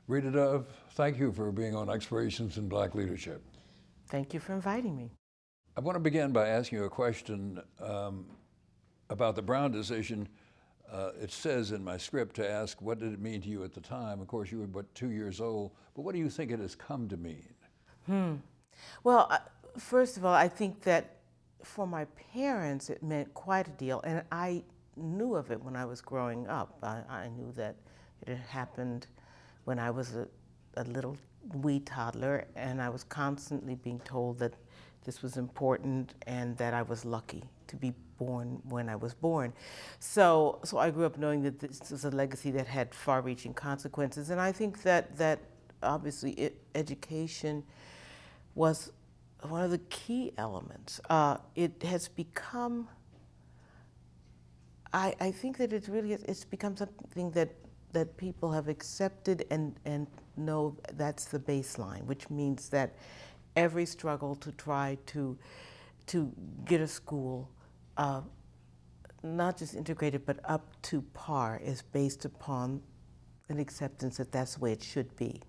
Rita Dove, thank you for being on Explorations in Black Leadership. Thank you for inviting me. I want to begin by asking you a question about the Brown decision. It says in my script to ask, what did it mean to you at the time? Of course, you were but 2 years old, but what do you think it has come to mean? Well, first of all, I think that for my parents, it meant quite a deal, and I knew of it when I was growing up. I knew that it had happened when I was a little wee toddler, and I was constantly being told that this was important and that I was lucky to be born when I was born. So I grew up knowing that this was a legacy that had far-reaching consequences, and I think that obviously education was one of the key elements. It has become, I think that it's become something that people have accepted and know that's the baseline, which means that every struggle to try to get a school not just integrated but up to par is based upon an acceptance that that's the way it should be.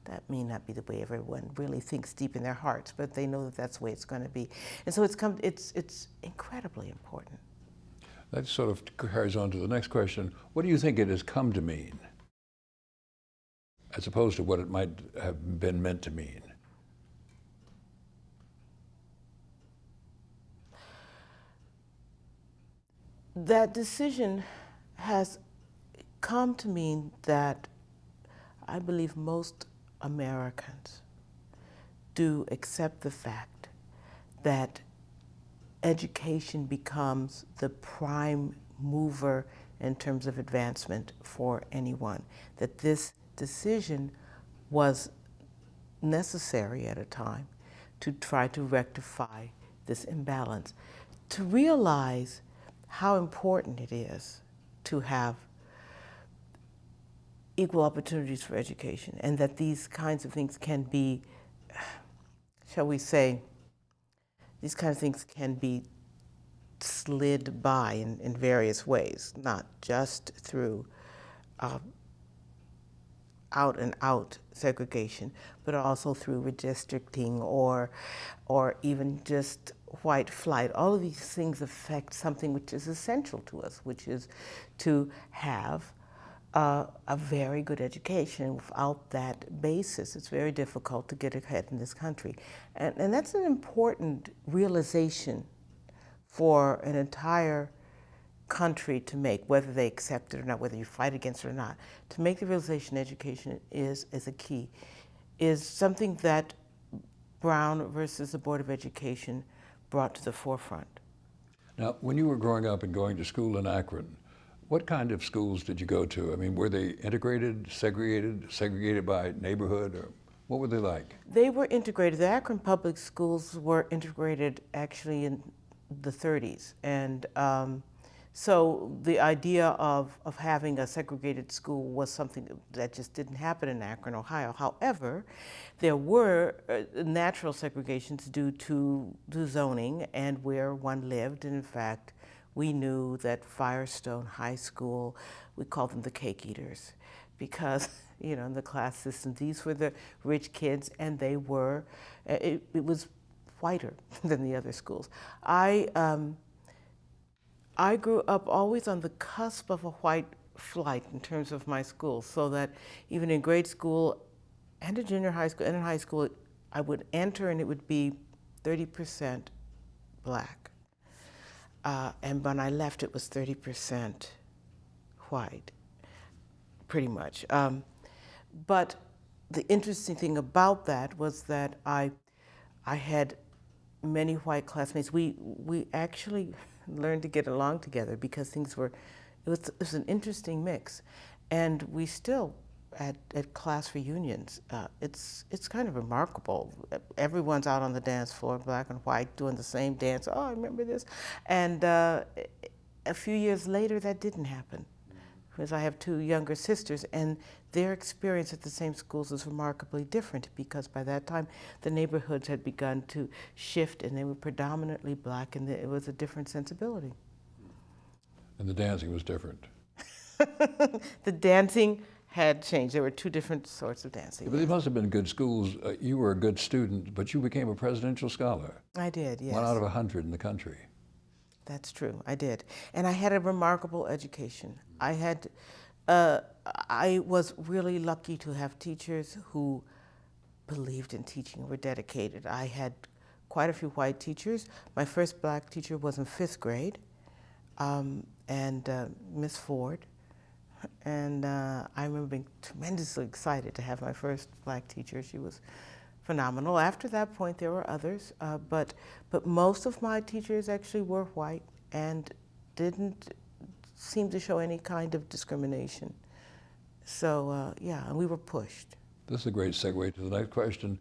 That may not be the way everyone really thinks deep in their hearts, but they know that that's the way it's going to be. And so it's incredibly important. That sort of carries on to the next question. What do you think it has come to mean, as opposed to what it might have been meant to mean? That decision has come to mean that I believe most Americans do accept the fact that education becomes the prime mover in terms of advancement for anyone. That this decision was necessary at a time to try to rectify this imbalance, to realize how important it is to have equal opportunities for education, and that these kinds of things can be, shall we say, these kinds of things can be slid by in various ways, not just through out and out segregation, but also through redistricting or even just white flight. All of these things affect something which is essential to us, which is to have a very good education. Without that basis, it's very difficult to get ahead in this country. And that's an important realization for an entire country to make, whether they accept it or not, whether you fight against it or not. To make the realization education is a key, is something that Brown versus the Board of Education brought to the forefront. Now, when you were growing up and going to school in Akron, what kind of schools did you go to? I mean, were they integrated, segregated by neighborhood, or what were they like? They were integrated. The Akron public schools were integrated actually in the 30s. And so the idea of having a segregated school was something that just didn't happen in Akron, Ohio. However, there were natural segregations due to the zoning and where one lived. And in fact, we knew that Firestone High School, we called them the cake eaters, because in the class system, these were the rich kids, and they were, it was whiter than the other schools. I grew up always on the cusp of a white flight in terms of my school, so that even in grade school and in junior high school and in high school, I would enter and it would be 30% black. And when I left, it was 30% white, pretty much. But the interesting thing about that was that I had many white classmates. We actually learned to get along together because it was an interesting mix. And we still, at class reunions, it's kind of remarkable. Everyone's out on the dance floor, black and white, doing the same dance. Oh, I remember this. And a few years later, that didn't happen. Because I have two younger sisters, and their experience at the same schools is remarkably different, because by that time the neighborhoods had begun to shift and they were predominantly black, and it was a different sensibility. And the dancing was different. The dancing had changed. There were two different sorts of dancing. But these must have been good schools. You were a good student, but you became a presidential scholar. I did, yes. 1 out of 100 in the country. That's true, I did. And I had a remarkable education. I was really lucky to have teachers who believed in teaching and were dedicated. I had quite a few white teachers. My first black teacher was in 5th grade, and Miss Ford. And I remember being tremendously excited to have my first black teacher. She was phenomenal. After that point, there were others, but most of my teachers actually were white and didn't seem to show any kind of discrimination. So yeah, and we were pushed. This is a great segue to the next question.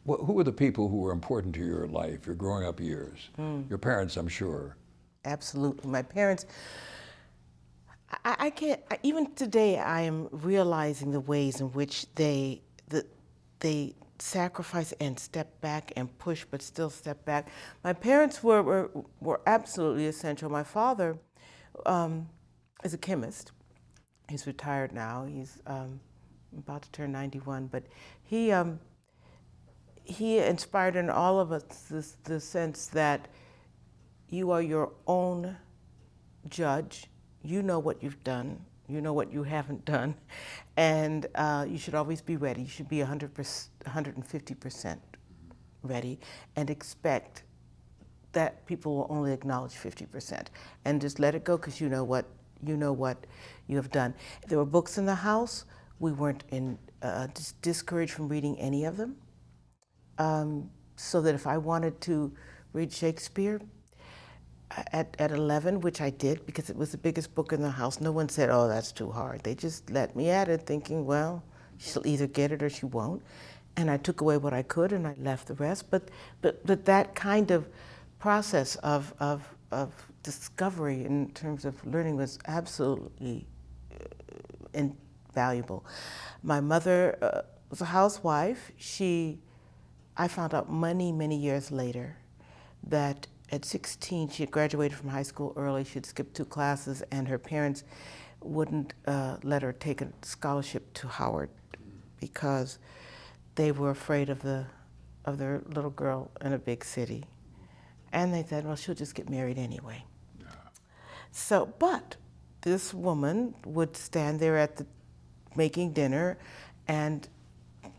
Who were the people who were important to your life, your growing up years? Your parents, I'm sure. Absolutely. My parents, I can't, even today I am realizing the ways in which they sacrifice and step back and push but still step back. My parents were absolutely essential. My father is a chemist. He's retired now. He's about to turn 91, but he inspired in all of us the sense that you are your own judge. You know what you've done. You know what you haven't done. And you should always be ready. You should be 150% ready and expect that people will only acknowledge 50%. And just let it go because you know what you have done. There were books in the house. We weren't discouraged from reading any of them. So that if I wanted to read Shakespeare at 11, which I did because it was the biggest book in the house, no one said, oh, that's too hard. They just let me at it thinking, well, she'll either get it or she won't. And I took away what I could and I left the rest. But that kind of process of discovery in terms of learning was absolutely invaluable. My mother was a housewife. I found out many years later that at 16 she had graduated from high school early. She had skipped 2 classes and her parents wouldn't let her take a scholarship to Howard because they were afraid of their little girl in a big city. And they said, well, she'll just get married anyway. Yeah. So, but this woman would stand there making dinner and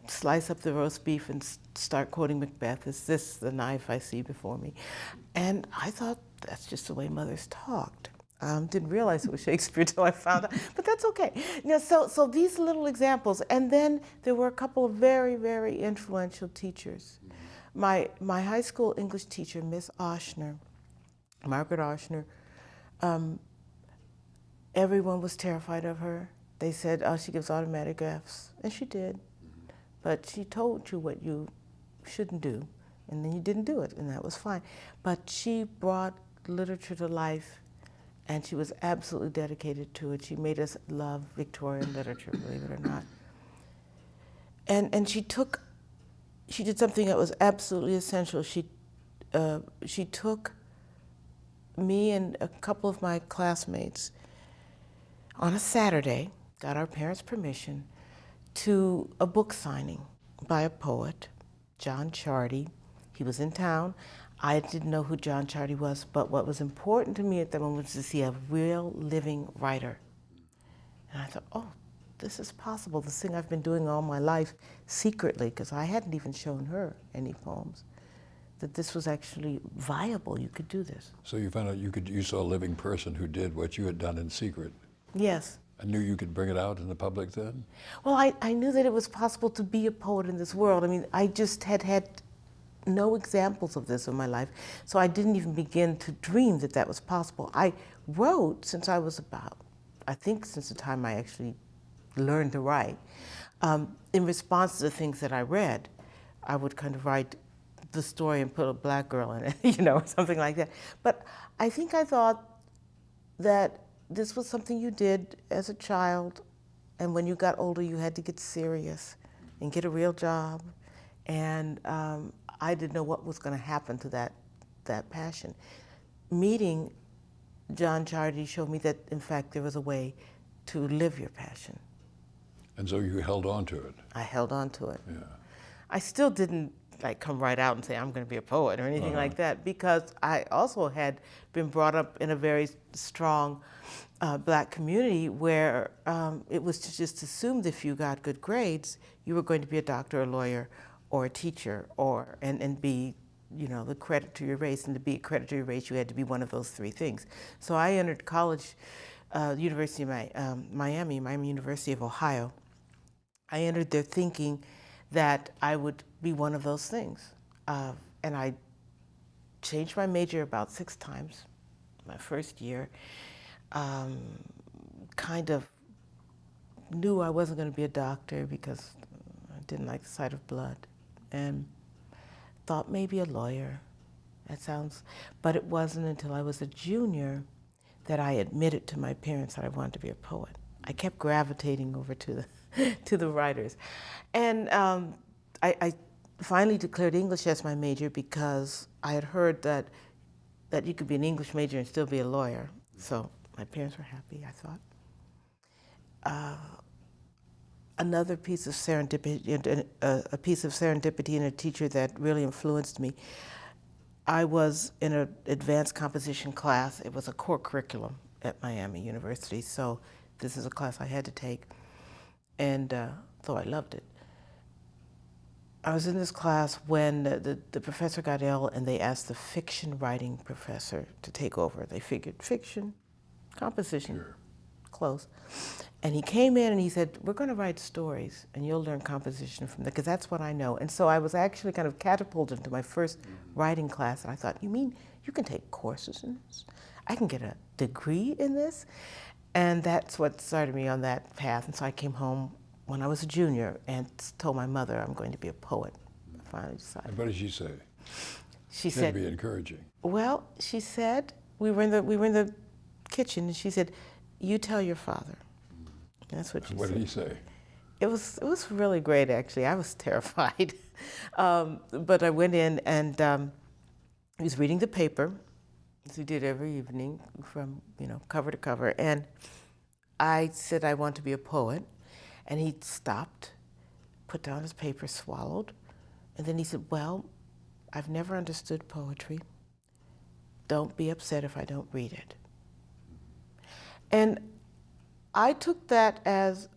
slice up the roast beef and start quoting Macbeth. Is this the knife I see before me? And I thought that's just the way mothers talked. Didn't realize it was Shakespeare till I found out, but that's okay. So these little examples, and then there were a couple of very influential teachers. My high school English teacher, Miss Oshner, Margaret Oshner, everyone was terrified of her. They said, oh, she gives automatic Fs, and she did. But she told you what you shouldn't do, and then you didn't do it, and that was fine. But she brought literature to life, and she was absolutely dedicated to it. She made us love Victorian literature, believe it or not. And she did something that was absolutely essential. She took me and a couple of my classmates on a Saturday, got our parents' permission, to a book signing by a poet, John Chardy. He was in town. I didn't know who John Chardy was, but what was important to me at that moment was to see a real living writer. And I thought, oh, this is possible, this thing I've been doing all my life secretly, because I hadn't even shown her any poems, that this was actually viable, you could do this. So you found out you saw a living person who did what you had done in secret. Yes. I knew you could bring it out in the public then? Well, I knew that it was possible to be a poet in this world. I mean, I just had no examples of this in my life, so I didn't even begin to dream that that was possible. I wrote since I was since the time I actually learned to write. In response to the things that I read, I would kind of write the story and put a black girl in it, or something like that. But I think I thought that this was something you did as a child, and when you got older, you had to get serious and get a real job. And I didn't know what was going to happen to that passion. Meeting John Chardy showed me that, in fact, there was a way to live your passion. And so you held on to it. I held on to it. Yeah. I still didn't like come right out and say I'm going to be a poet or anything like that, because I also had been brought up in a very strong black community where it was just assumed if you got good grades, you were going to be a doctor, a lawyer, or a teacher, and be, you know, the credit to your race. And to be a credit to your race, you had to be one of those three things. So I entered college, University of Miami University of Ohio. I entered there thinking that I would be one of those things. And I changed my major about 6 times my first year. Kind of knew I wasn't going to be a doctor because I didn't like the sight of blood. And thought maybe a lawyer. That sounds, but it wasn't until I was a junior that I admitted to my parents that I wanted to be a poet. I kept gravitating over to the to the writers. And I finally declared English as my major because I had heard that you could be an English major and still be a lawyer. So my parents were happy, I thought. Another piece of serendipity, and a teacher that really influenced me. I was in an advanced composition class. It was a core curriculum at Miami University, so this is a class I had to take. And though I loved it, I was in this class when the professor got ill, and they asked the fiction writing professor to take over. They figured fiction, composition, Sure. close. And he came in and he said, we're going to write stories, and you'll learn composition from that, because that's what I know. And so I was actually kind of catapulted into my first writing class, and I thought, you mean you can take courses in this? I can get a degree in this? And that's what started me on that path. And so I came home when I was a junior and told my mother I'm going to be a poet. I finally decided. And what did she say? She That'd said, be encouraging. well, she said, we were in the kitchen, and she said, you tell your father. That's what she said. What did he say? It was really great, actually. I was terrified. But I went in, and he was reading the paper, as we did every evening, from, you know, cover to cover. And I said I want to be a poet. And he stopped, put down his paper, swallowed. And then he said, well, I've never understood poetry. Don't be upset if I don't read it. And I took that as,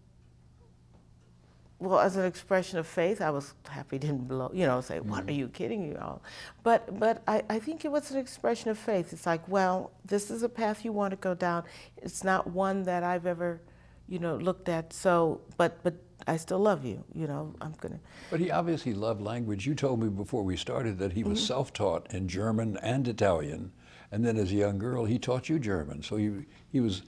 well, as an expression of faith. I was happy he didn't blow, you know, say, what, are you kidding me? All? But I think it was an expression of faith. It's like, well, this is a path you want to go down. It's not one that I've ever, you know, looked at. So, but I still love you, you know, I'm gonna. But he obviously loved language. You told me before we started that he was self-taught in German and Italian. And then as a young girl, he taught you German. So he was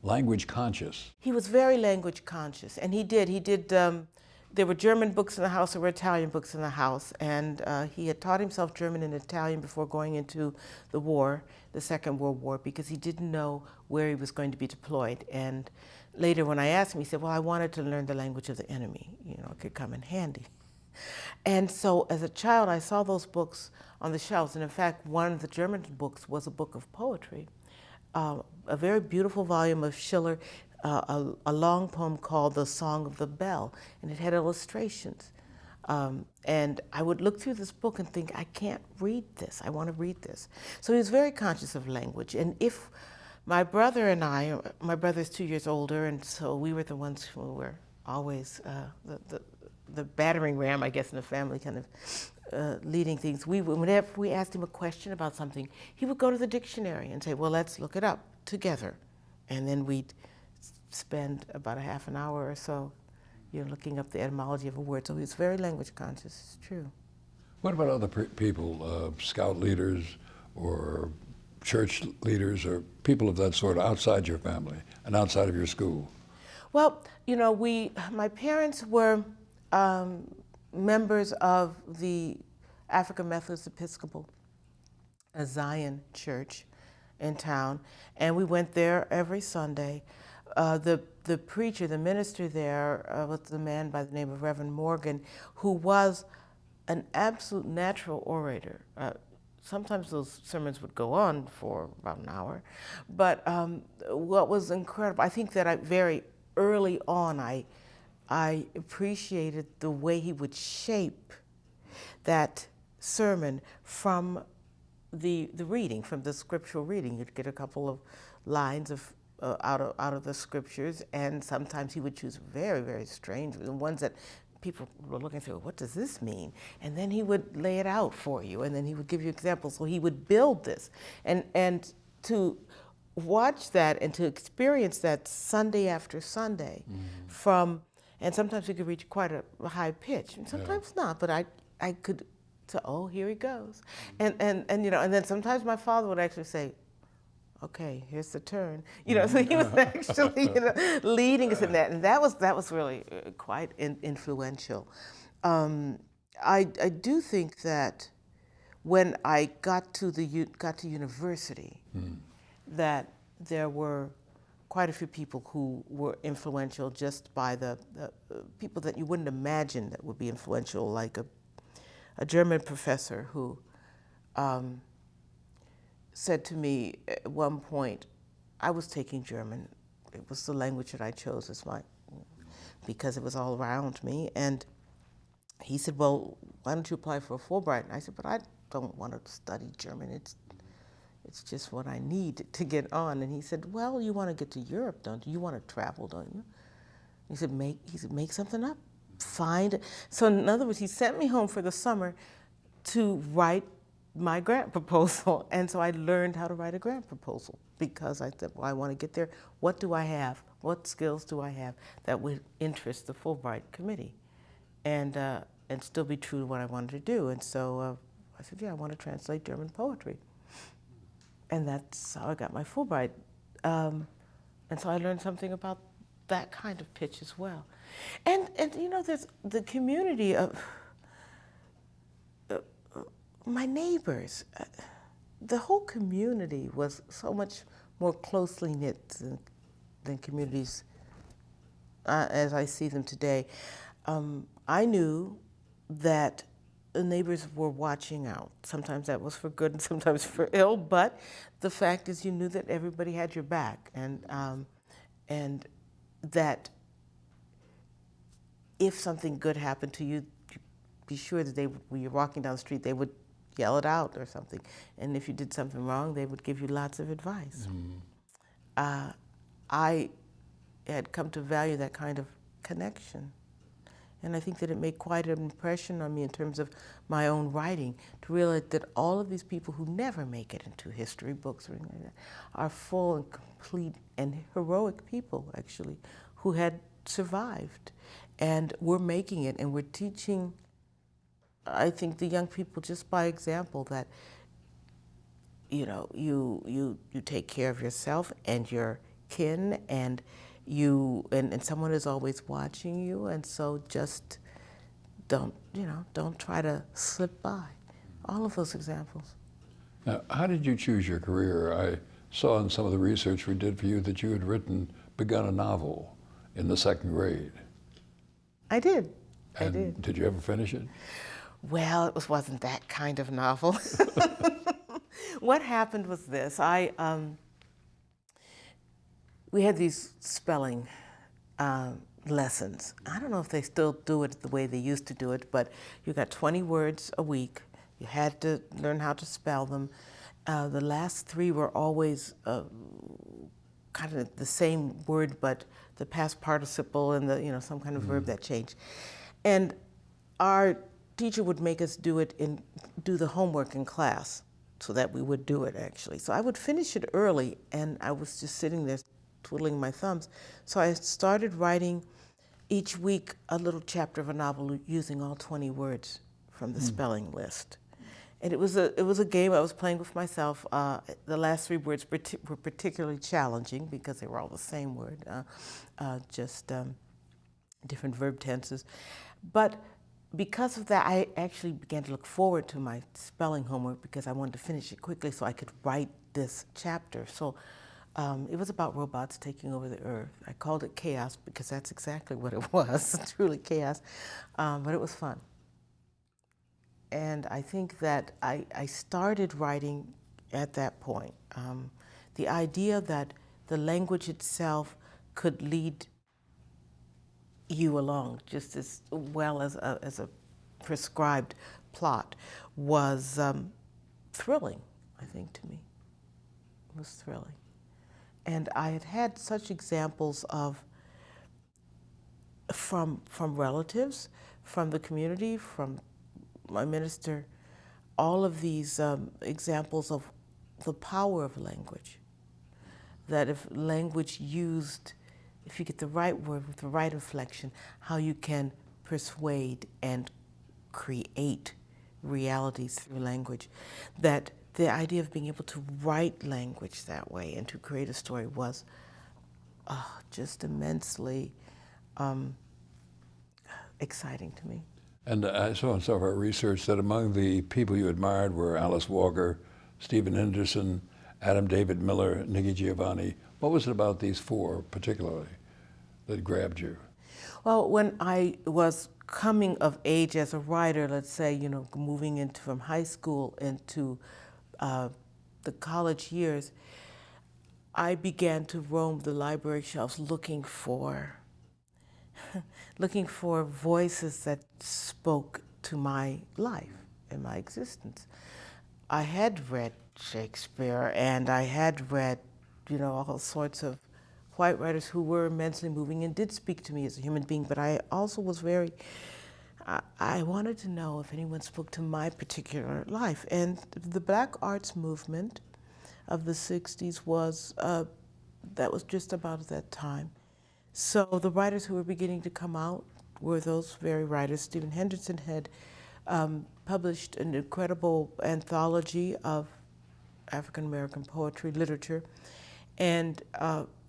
language conscious. He was very language conscious, and he did, there were German books in the house, there were Italian books in the house, and he had taught himself German and Italian before going into the war, the Second World War, because he didn't know where he was going to be deployed. And later when I asked him, he said, well, I wanted to learn the language of the enemy, you know, it could come in handy. And so as a child, I saw those books on the shelves, and in fact, one of the German books was a book of poetry. A very beautiful volume of Schiller, a long poem called The Song of the Bell, and it had illustrations. And I would look through this book and think, I can't read this, I want to read this. So he was very conscious of language. And if my brother and I, my brother's 2 years older, and so we were the ones who were always the battering ram, I guess, in the family, kind of leading things. Whenever we asked him a question about something, he would go to the dictionary and say, well, let's look it up together. And then we'd spend about a half an hour or so, you know, looking up the etymology of a word. So he was very language conscious, it's true. What about other people, scout leaders or church leaders or people of that sort outside your family and outside of your school? Well, you know, my parents were members of the African Methodist Episcopal Zion Church in town, and we went there every Sunday. The preacher, the minister there was a man by the name of Reverend Morgan, who was an absolute natural orator. Sometimes those sermons would go on for about an hour, but what was incredible, I think that very early on, I I appreciated the way he would shape that sermon from the reading, from the scriptural reading. You'd get a couple of lines of out of the scriptures, and sometimes he would choose very, very strange, the ones that people were looking through, what does this mean? And then he would lay it out for you, and then he would give you examples. So he would build this. And to watch that and to experience that Sunday after Sunday from, and sometimes it could reach quite a high pitch, and sometimes not, but I could say, oh, here he goes. And you know, and then sometimes my father would actually say, okay, here's the turn. You know, so he was actually, you know, leading us in that, and that was really quite influential. I do think that when I got to university, that there were quite a few people who were influential just by the people that you wouldn't imagine that would be influential, like a German professor who said to me at one point, I was taking German. It was the language that I chose as because it was all around me. And he said, well, why don't you apply for a Fulbright? And I said, but I don't want to study German. It's just what I need to get on. And he said, well, you want to get to Europe, don't you? You want to travel, don't you? He said, make something up. Find. So in other words, he sent me home for the summer to write my grant proposal. And so I learned how to write a grant proposal because I said, well, I want to get there. What do I have? What skills do I have that would interest the Fulbright committee? And still be true to what I wanted to do. And so I said, yeah, I want to translate German poetry. And that's how I got my Fulbright. And so I learned something about that kind of pitch as well. And you know, there's the community of my neighbors. The whole community was so much more closely knit than communities as I see them today. I knew that the neighbors were watching out. Sometimes that was for good and sometimes for ill, but the fact is you knew that everybody had your back, and that if something good happened to you, be sure that when you're walking down the street, they would yell it out or something. And if you did something wrong, they would give you lots of advice. I had come to value that kind of connection. And I think that it made quite an impression on me in terms of my own writing, to realize that all of these people who never make it into history books or anything like that are full and complete and heroic people, actually, who had survived and were making it, and were teaching, I think, the young people just by example that, you know, you take care of yourself and your kin, and and someone is always watching you, and so just don't try to slip by. All of those examples. Now, how did you choose your career? I saw in some of the research we did for you that you had begun a novel in the second grade. I did. And I did. Did you ever finish it? Well, it wasn't that kind of novel. What happened was this. We had these spelling lessons. I don't know if they still do it the way they used to do it, but you got 20 words a week. You had to learn how to spell them. The last 3 were always kind of the same word, but the past participle and some kind of verb that changed. And our teacher would make us do the homework in class so that we would do it, actually. So I would finish it early, and I was just sitting there twiddling my thumbs. So I started writing each week a little chapter of a novel using all 20 words from the spelling list. And it was a game I was playing with myself. The last 3 words were particularly challenging because they were all the same word, just different verb tenses. But because of that, I actually began to look forward to my spelling homework because I wanted to finish it quickly so I could write this chapter. So it was about robots taking over the earth. I called it chaos because that's exactly what it was, truly chaos, but it was fun. And I think that I started writing at that point. The idea that the language itself could lead you along, just as well as a prescribed plot, was thrilling, I think, to me. It was thrilling. And I had had such examples of, from relatives, from the community, from my minister, all of these examples of the power of language. That if language used, if you get the right word with the right inflection, how you can persuade and create realities through language. That the idea of being able to write language that way and to create a story was just immensely exciting to me. And I saw in some of our research that among the people you admired were Alice Walker, Stephen Henderson, Adam David Miller, Nikki Giovanni. What was it about these four particularly that grabbed you? Well, when I was coming of age as a writer, let's say, you know, moving into from high school into the college years, I began to roam the library shelves looking for voices that spoke to my life and my existence. I had read Shakespeare and I had read, you know, all sorts of white writers who were immensely moving and did speak to me as a human being, but I also was I wanted to know if anyone spoke to my particular life. And the Black arts movement of the 60s was, that was just about at that time. So the writers who were beginning to come out were those very writers. Stephen Henderson had published an incredible anthology of African American poetry, literature, and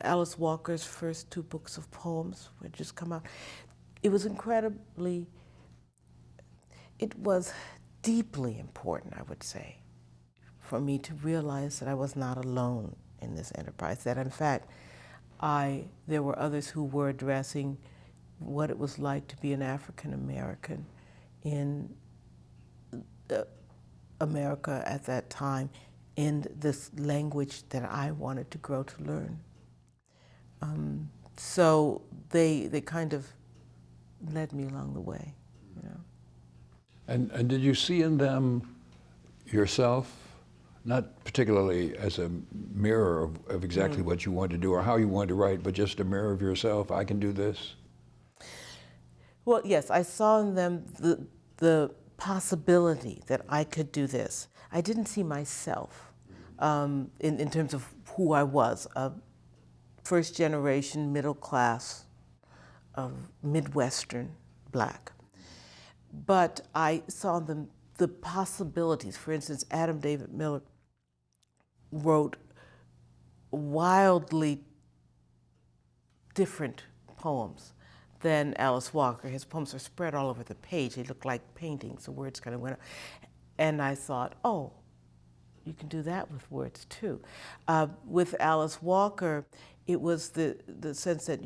Alice Walker's first 2 books of poems had just come out. It was deeply important, I would say, for me to realize that I was not alone in this enterprise, that in fact, there were others who were addressing what it was like to be an African American in America at that time, in this language that I wanted to grow to learn. So they kind of led me along the way, you know. And did you see in them yourself, not particularly as a mirror of exactly what you wanted to do or how you wanted to write, but just a mirror of yourself? I can do this? Well, yes, I saw in them the possibility that I could do this. I didn't see myself in terms of who I was, a first generation, middle class, Midwestern Black. But I saw in them the possibilities. For instance, Adam David Miller wrote wildly different poems than Alice Walker. His poems are spread all over the page. They look like paintings. The words kind of went up. And I thought, oh, you can do that with words too. With Alice Walker, it was the sense that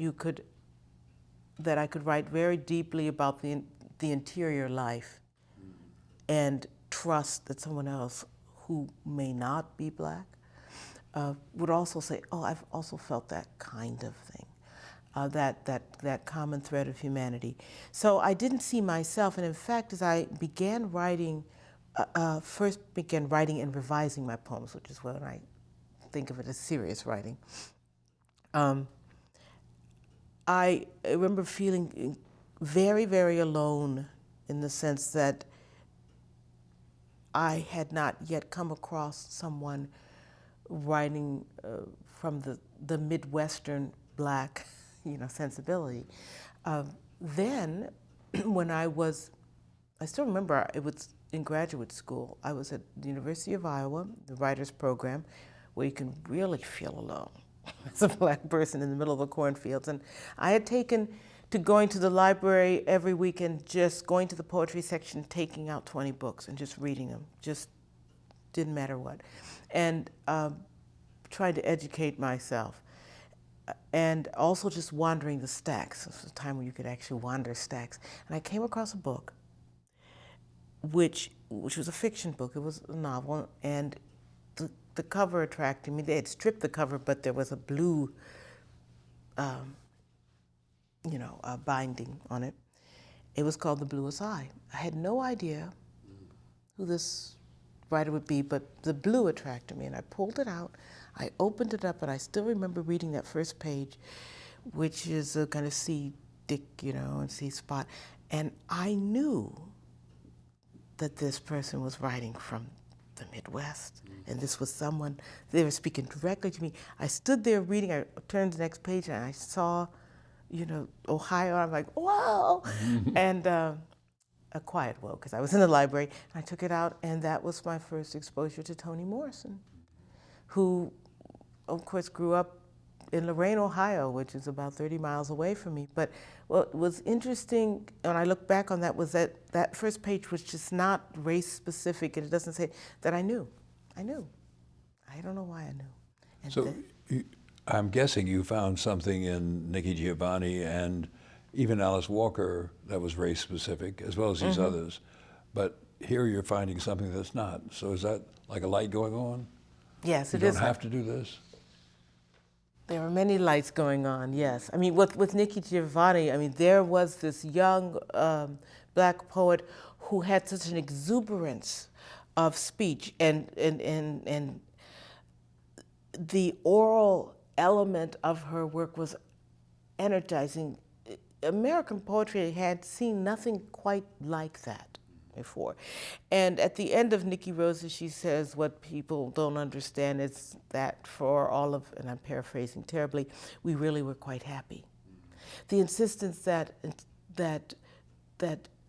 I could write very deeply about the interior life and trust that someone else who may not be Black would also say, oh, I've also felt that kind of thing. That common thread of humanity. So I didn't see myself, and in fact, as I began writing, first began writing and revising my poems, which is when I think of it as serious writing, I remember feeling very, very alone in the sense that I had not yet come across someone writing from the Midwestern Black, sensibility. Then, when I still remember, it was in graduate school. I was at the University of Iowa, the writers program, where you can really feel alone as a Black person in the middle of the cornfields. And I had taken to going to the library every week and just going to the poetry section, taking out 20 books and just reading them, just didn't matter what. And trying to educate myself. And also just wandering the stacks. This was a time when you could actually wander stacks. And I came across a book, which was a fiction book. It was a novel, and the cover attracted me. They had stripped the cover, but there was a blue binding on it. It was called The Bluest Eye. I had no idea who this writer would be, but the blue attracted me, and I pulled it out. I opened it up, and I still remember reading that first page, which is a kind of sea dick, and sea spot, and I knew that this person was writing from the Midwest, and this was someone, they were speaking directly to me. I stood there reading, I turned to the next page, and I saw, Ohio, I'm like, whoa! And a quiet whoa, because I was in the library, and I took it out, and that was my first exposure to Toni Morrison, who, of course, grew up in Lorain, Ohio, which is about 30 miles away from me. But what was interesting, when I look back on that, was that first page was just not race-specific, and it doesn't say that I knew. I knew. I don't know why I knew. And So I'm guessing you found something in Nikki Giovanni and even Alice Walker that was race-specific, as well as these others. But here you're finding something that's not. So is that like a light going on? yes, it You is. don't have to do this? There were many lights going on, yes. I mean, with Nikki Giovanni, I mean, there was this young black poet who had such an exuberance of speech, and the oral element of her work was energizing. American poetry had seen nothing quite like that before. And at the end of Nikki Rosa, she says, what people don't understand is that for all of, and I'm paraphrasing terribly, we really were quite happy. The insistence that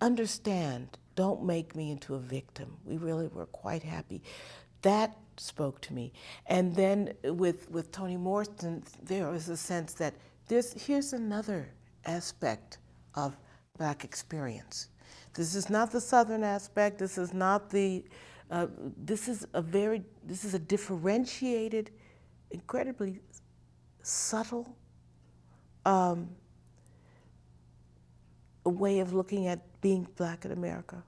understand, don't make me into a victim. We really were quite happy. That spoke to me. And then with Toni Morrison, there was a sense that here's another aspect of Black experience. This is not the Southern aspect. This is not the. This is a differentiated, incredibly subtle way of looking at being Black in America,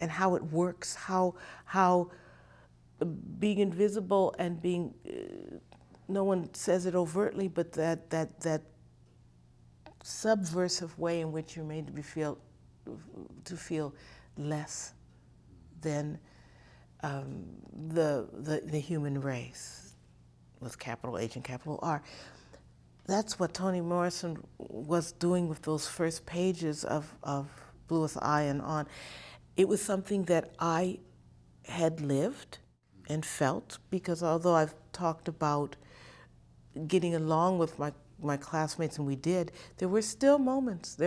and how it works. How being invisible and being no one says it overtly, but that subversive way in which you're made to feel less than the human race, with capital H and capital R. That's what Toni Morrison was doing with those first pages of Bluest Eye and on. It was something that I had lived and felt, because although I've talked about getting along with my classmates, and we did, there were still moments.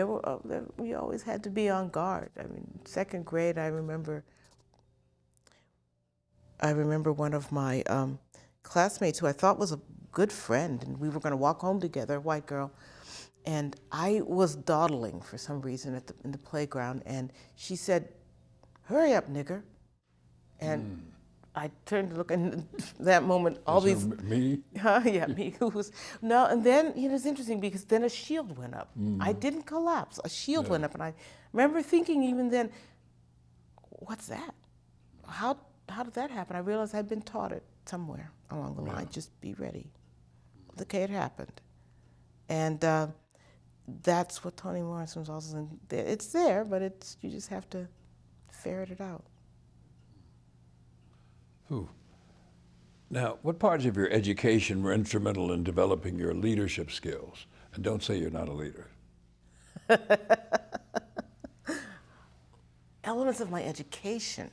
We always had to be on guard. I mean, second grade, I remember one of my classmates who I thought was a good friend, and we were going to walk home together, a white girl, and I was dawdling for some reason in the playground, and she said, "Hurry up, nigger," and I turned to look, and that moment, all these... Me? Yeah, me. No, and then, it's interesting because then a shield went up. I didn't collapse. A shield went up, and I remember thinking even then, what's that? How did that happen? I realized I'd been taught it somewhere along the line. Just be ready. Okay, it happened. And that's what Toni Morrison was also saying. It's there, but you just have to ferret it out. Ooh. Now, what parts of your education were instrumental in developing your leadership skills? And don't say you're not a leader. Elements of my education.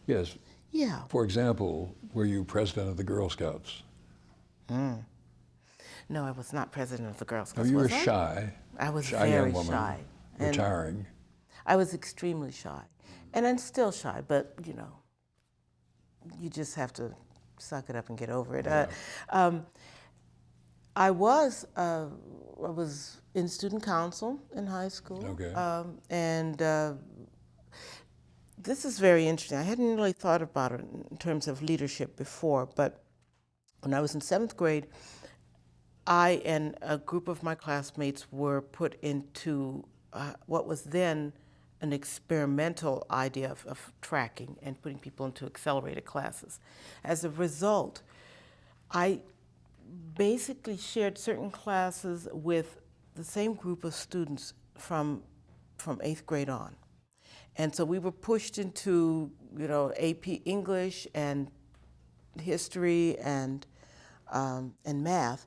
Yes. Yeah. For example, were you president of the Girl Scouts? No, I was not president of the Girl Scouts. No, you were was I? shy. I was shy very young woman, shy. retiring. I was extremely shy. And I'm still shy, but, you just have to suck it up and get over it. Yeah. I was in student council in high school. Okay. And this is very interesting. I hadn't really thought about it in terms of leadership before, but when I was in 7th grade, I and a group of my classmates were put into what was then an experimental idea of tracking and putting people into accelerated classes. As a result, I basically shared certain classes with the same group of students from 8th grade on. And so we were pushed into, AP English and history and math.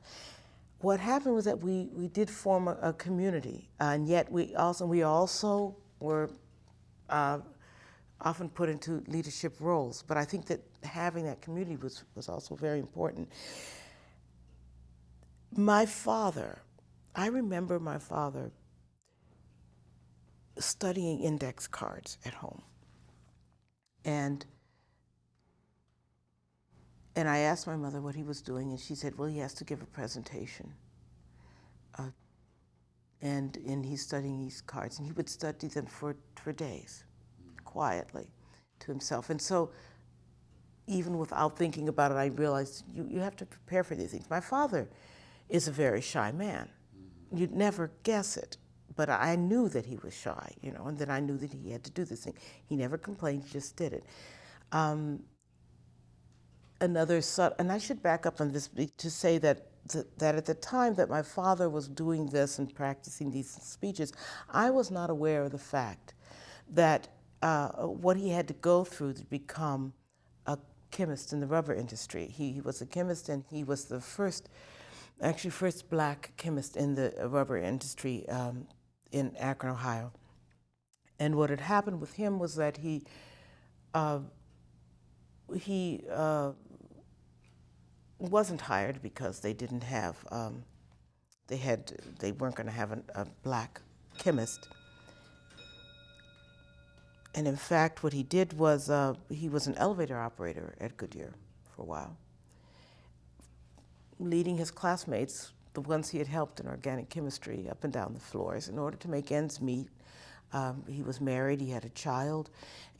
What happened was that we did form a community, and yet we also were often put into leadership roles. But I think that having that community was also very important. My father, I remember my father studying index cards at home. And I asked my mother what he was doing, and she said, well, he has to give a presentation. And he's studying these cards, and he would study them for days, quietly, to himself. And so, even without thinking about it, I realized you have to prepare for these things. My father is a very shy man. You'd never guess it, but I knew that he was shy, and then I knew that he had to do this thing. He never complained, he just did it. And I should back up on this to say that at the time that my father was doing this and practicing these speeches, I was not aware of the fact that what he had to go through to become a chemist in the rubber industry. He was a chemist, and he was the first black chemist in the rubber industry in Akron, Ohio. And what had happened with him was that he wasn't hired because they didn't have they weren't going to have a black chemist. And in fact, what he did was he was an elevator operator at Goodyear for a while, leading his classmates, the ones he had helped in organic chemistry, up and down the floors in order to make ends meet. He was married, he had a child,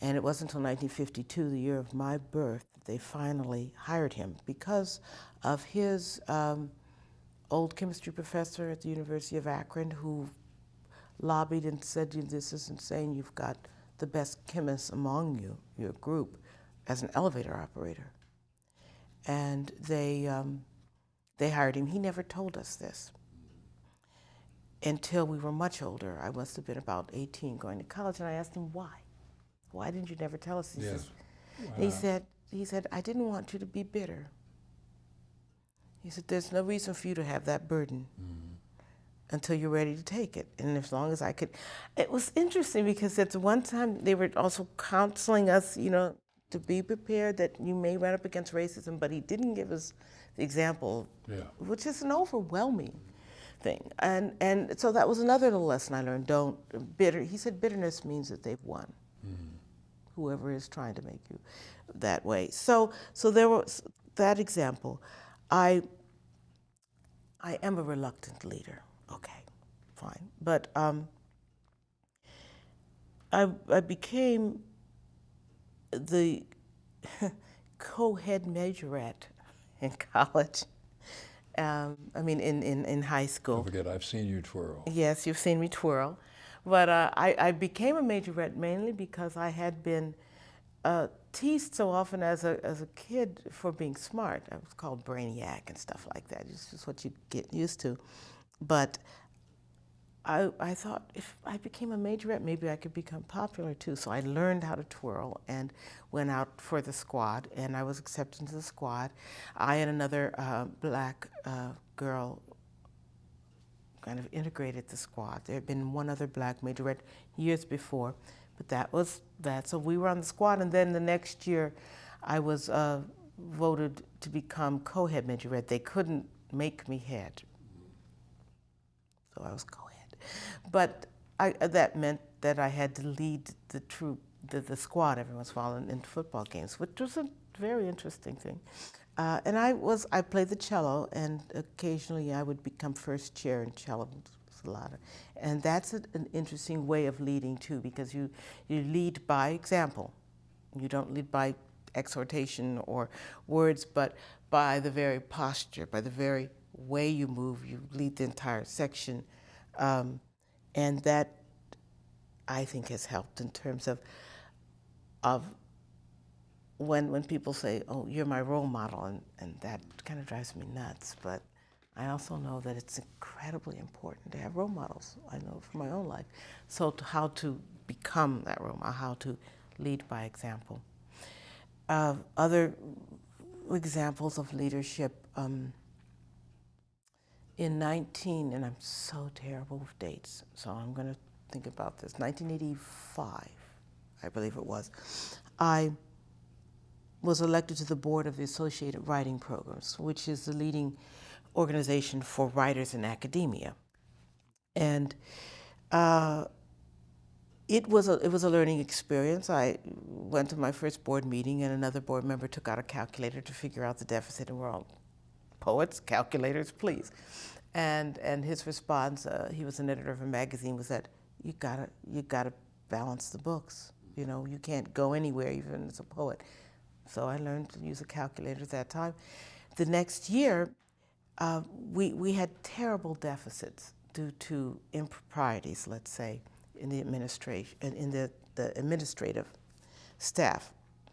and it wasn't until 1952, the year of my birth, that they finally hired him because of his old chemistry professor at the University of Akron who lobbied and said, this is insane, you've got the best chemists among your group, as an elevator operator. And they hired him. He never told us this until we were much older. I must have been about 18 going to college, and I asked him why. Why didn't you never tell us? Yes. He said, I didn't want you to be bitter. He said, there's no reason for you to have that burden until you're ready to take it. And as long as I could. It was interesting because at one time they were also counseling us, to be prepared that you may run up against racism, but he didn't give us the example, which is an overwhelming thing. And so that was another little lesson I learned. He said bitterness means that they've won. Whoever is trying to make you that way. So there was that example. I am a reluctant leader. Okay, fine. But I became the co-head majorette in college. In high school. Don't forget, I've seen you twirl. Yes, you've seen me twirl. But I became a majorette mainly because I had been teased so often as a kid for being smart. I was called brainiac and stuff like that. It's just what you get used to. But I thought if I became a majorette, maybe I could become popular too. So I learned how to twirl and went out for the squad, and I was accepted into the squad. I and another black girl kind of integrated the squad. There had been one other black majorette years before, but that was that. So we were on the squad, and then the next year I was voted to become co-head majorette. They couldn't make me head, so I was co-head. But that meant that I had to lead the troop, the squad every once in a while in football games, which was a very interesting thing. And I played the cello, and occasionally I would become first chair in cello. And that's an interesting way of leading too, because you lead by example. You don't lead by exhortation or words, but by the very posture, by the very way you move. You lead the entire section. And that, I think, has helped in terms of when people say, oh, you're my role model, and that kind of drives me nuts. But I also know that it's incredibly important to have role models. I know from my own life. So how to become that role model, how to lead by example. Other examples of leadership, in and I'm so terrible with dates, so I'm going to think about this, 1985, I believe it was, I was elected to the board of the Associated Writing Programs, which is the leading organization for writers in academia. And it was a learning experience. I went to my first board meeting, and another board member took out a calculator to figure out the deficit, and we're all poets, calculators, please. And his response, he was an editor of a magazine, was that you gotta balance the books. You know, you can't go anywhere even as a poet. So I learned to use a calculator at that time. The next year, we had terrible deficits due to improprieties, let's say, in the administration, in the administrative staff,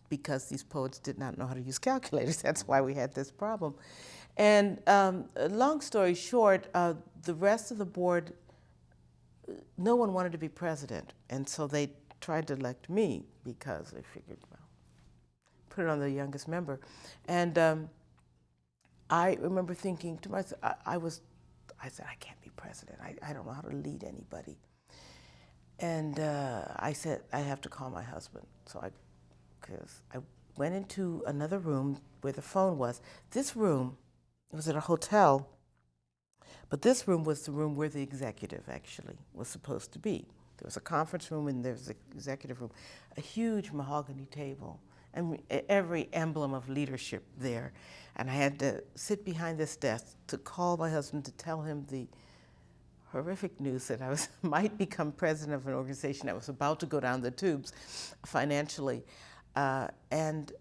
because these poets did not know how to use calculators. That's why we had this problem. And long story short, the rest of the board, no one wanted to be president, and so they tried to elect me because they figured, well, put it on the youngest member. And I remember thinking to myself, I said, I can't be president. I don't know how to lead anybody. And I said, I have to call my husband. So because I went into another room where the phone was. This room, it was at a hotel, but this room was the room where the executive actually was supposed to be. There was a conference room and there was an executive room, a huge mahogany table, and every emblem of leadership there. And I had to sit behind this desk to call my husband to tell him the horrific news that I might become president of an organization that was about to go down the tubes financially. And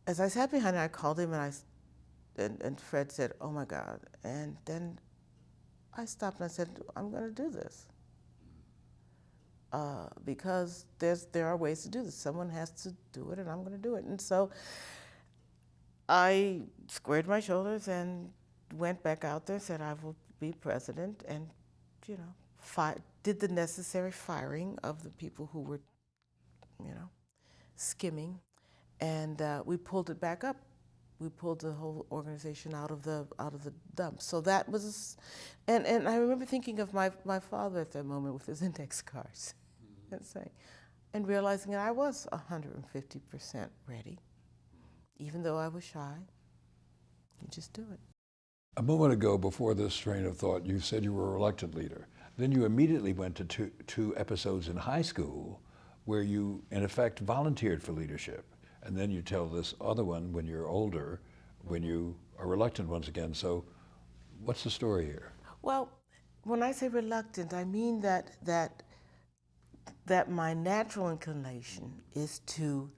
as I sat behind him, I called him, and Fred said, "Oh my God." And then I stopped and I said, "I'm going to do this. Because there are ways to do this. Someone has to do it, and I'm going to do it." And so I squared my shoulders and went back out there, said I will be president, and did the necessary firing of the people who were, skimming, and we pulled it back up. We pulled the whole organization out of the dumps. So that was, and I remember thinking of my father at that moment with his index cards, and realizing that I was 150% ready, even though I was shy. You just do it. A moment ago, before this train of thought, you said you were a reluctant leader. Then you immediately went to two episodes in high school where you, in effect, volunteered for leadership. And then you tell this other one when you're older, when you are reluctant once again. So what's the story here? Well, when I say reluctant, I mean that my natural inclination is to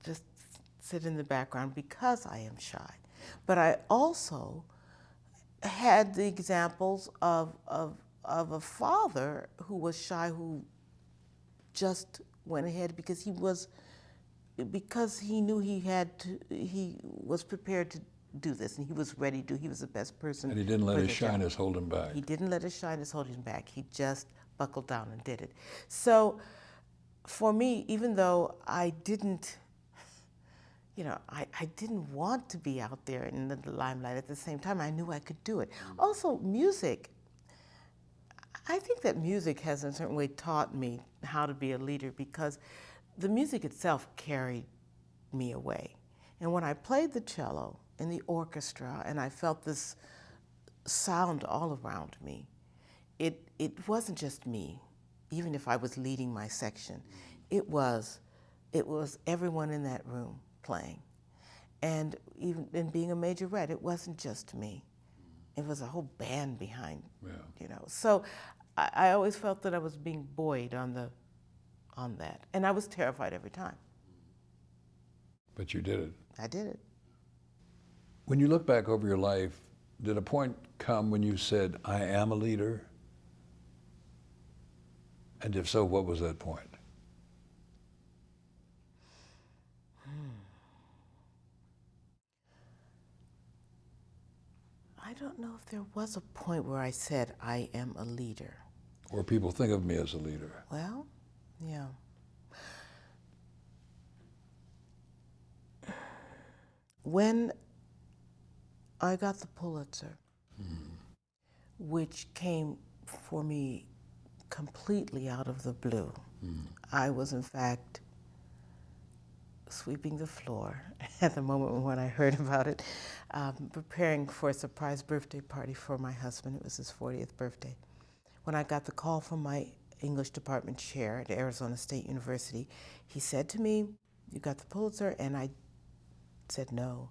just sit in the background because I am shy. But I also had the examples of a father who was shy, who just went ahead because he knew he was prepared to do this, and he was ready to. He was the best person. And he didn't let his shyness hold him back. He didn't let his shyness hold him back. He just buckled down and did it. So for me, even though I didn't, I didn't want to be out there in the limelight, at the same time, I knew I could do it. Also, music. I think that music has in a certain way taught me how to be a leader, because the music itself carried me away. And when I played the cello in the orchestra and I felt this sound all around me, it wasn't just me, even if I was leading my section. It was everyone in that room playing. And even in being a majorette, it wasn't just me. It was a whole band behind, So I always felt that I was being buoyed on that. And I was terrified every time. But you did it. I did it. When you look back over your life, did a point come when you said, I am a leader? And if so, what was that point? I don't know if there was a point where I said I am a leader. Or people think of me as a leader? Well, yeah. When I got the Pulitzer, which came for me completely out of the blue, I was in fact sweeping the floor at the moment when I heard about it, preparing for a surprise birthday party for my husband. It was his 40th birthday. When I got the call from my English department chair at Arizona State University, he said to me, "You got the Pulitzer?" And I said no.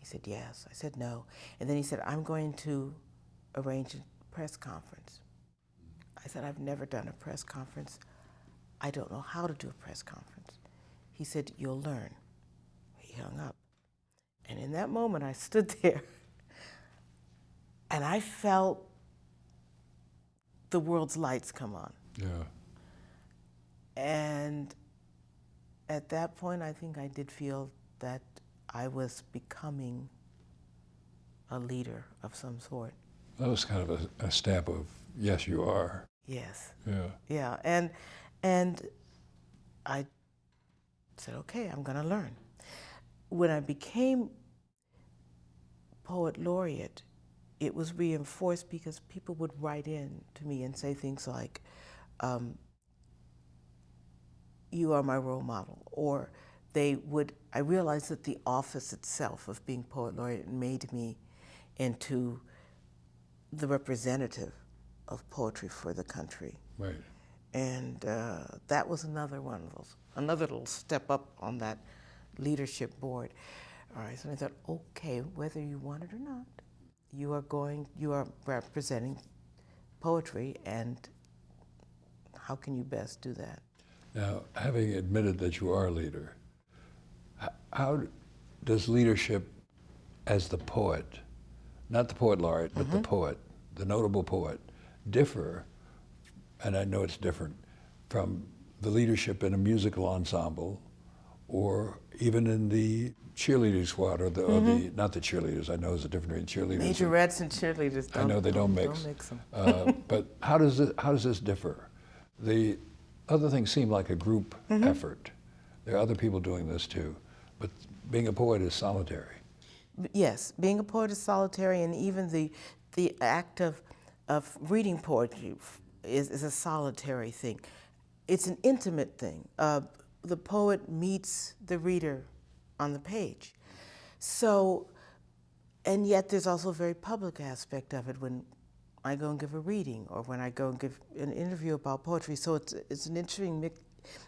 He said yes. I said no. And then he said, "I'm going to arrange a press conference." I said, "I've never done a press conference. I don't know how to do a press conference." He said, "You'll learn." He hung up. And in that moment, I stood there and I felt the world's lights come on. Yeah. And at that point, I think I did feel that I was becoming a leader of some sort. That was kind of a stamp of, yes, you are. Yes. Yeah. Yeah. And I said, okay, I'm going to learn. When I became Poet Laureate, it was reinforced because people would write in to me and say things like, "You are my role model," or I realized that the office itself of being Poet Laureate made me into the representative of poetry for the country. Right. And that was another one of those, another little step up on that leadership board. All right, so I thought, okay, whether you want it or not, you are representing poetry, and how can you best do that? Now, having admitted that you are a leader, how does leadership as the poet, not the poet laureate, but the poet, the notable poet, differ, and I know it's different, from the leadership in a musical ensemble or even in the cheerleading squad or the not the cheerleaders, I know there's a difference between cheerleaders. Majorettes and cheerleaders, I know they don't mix. Don't mix them. But how does this differ? The other things seem like a group effort. There are other people doing this too, but being a poet is solitary. Yes, being a poet is solitary, and even the act of reading poetry is a solitary thing. It's an intimate thing. The poet meets the reader on the page. So, and yet there's also a very public aspect of it when I go and give a reading or when I go and give an interview about poetry. So it's an interesting mix.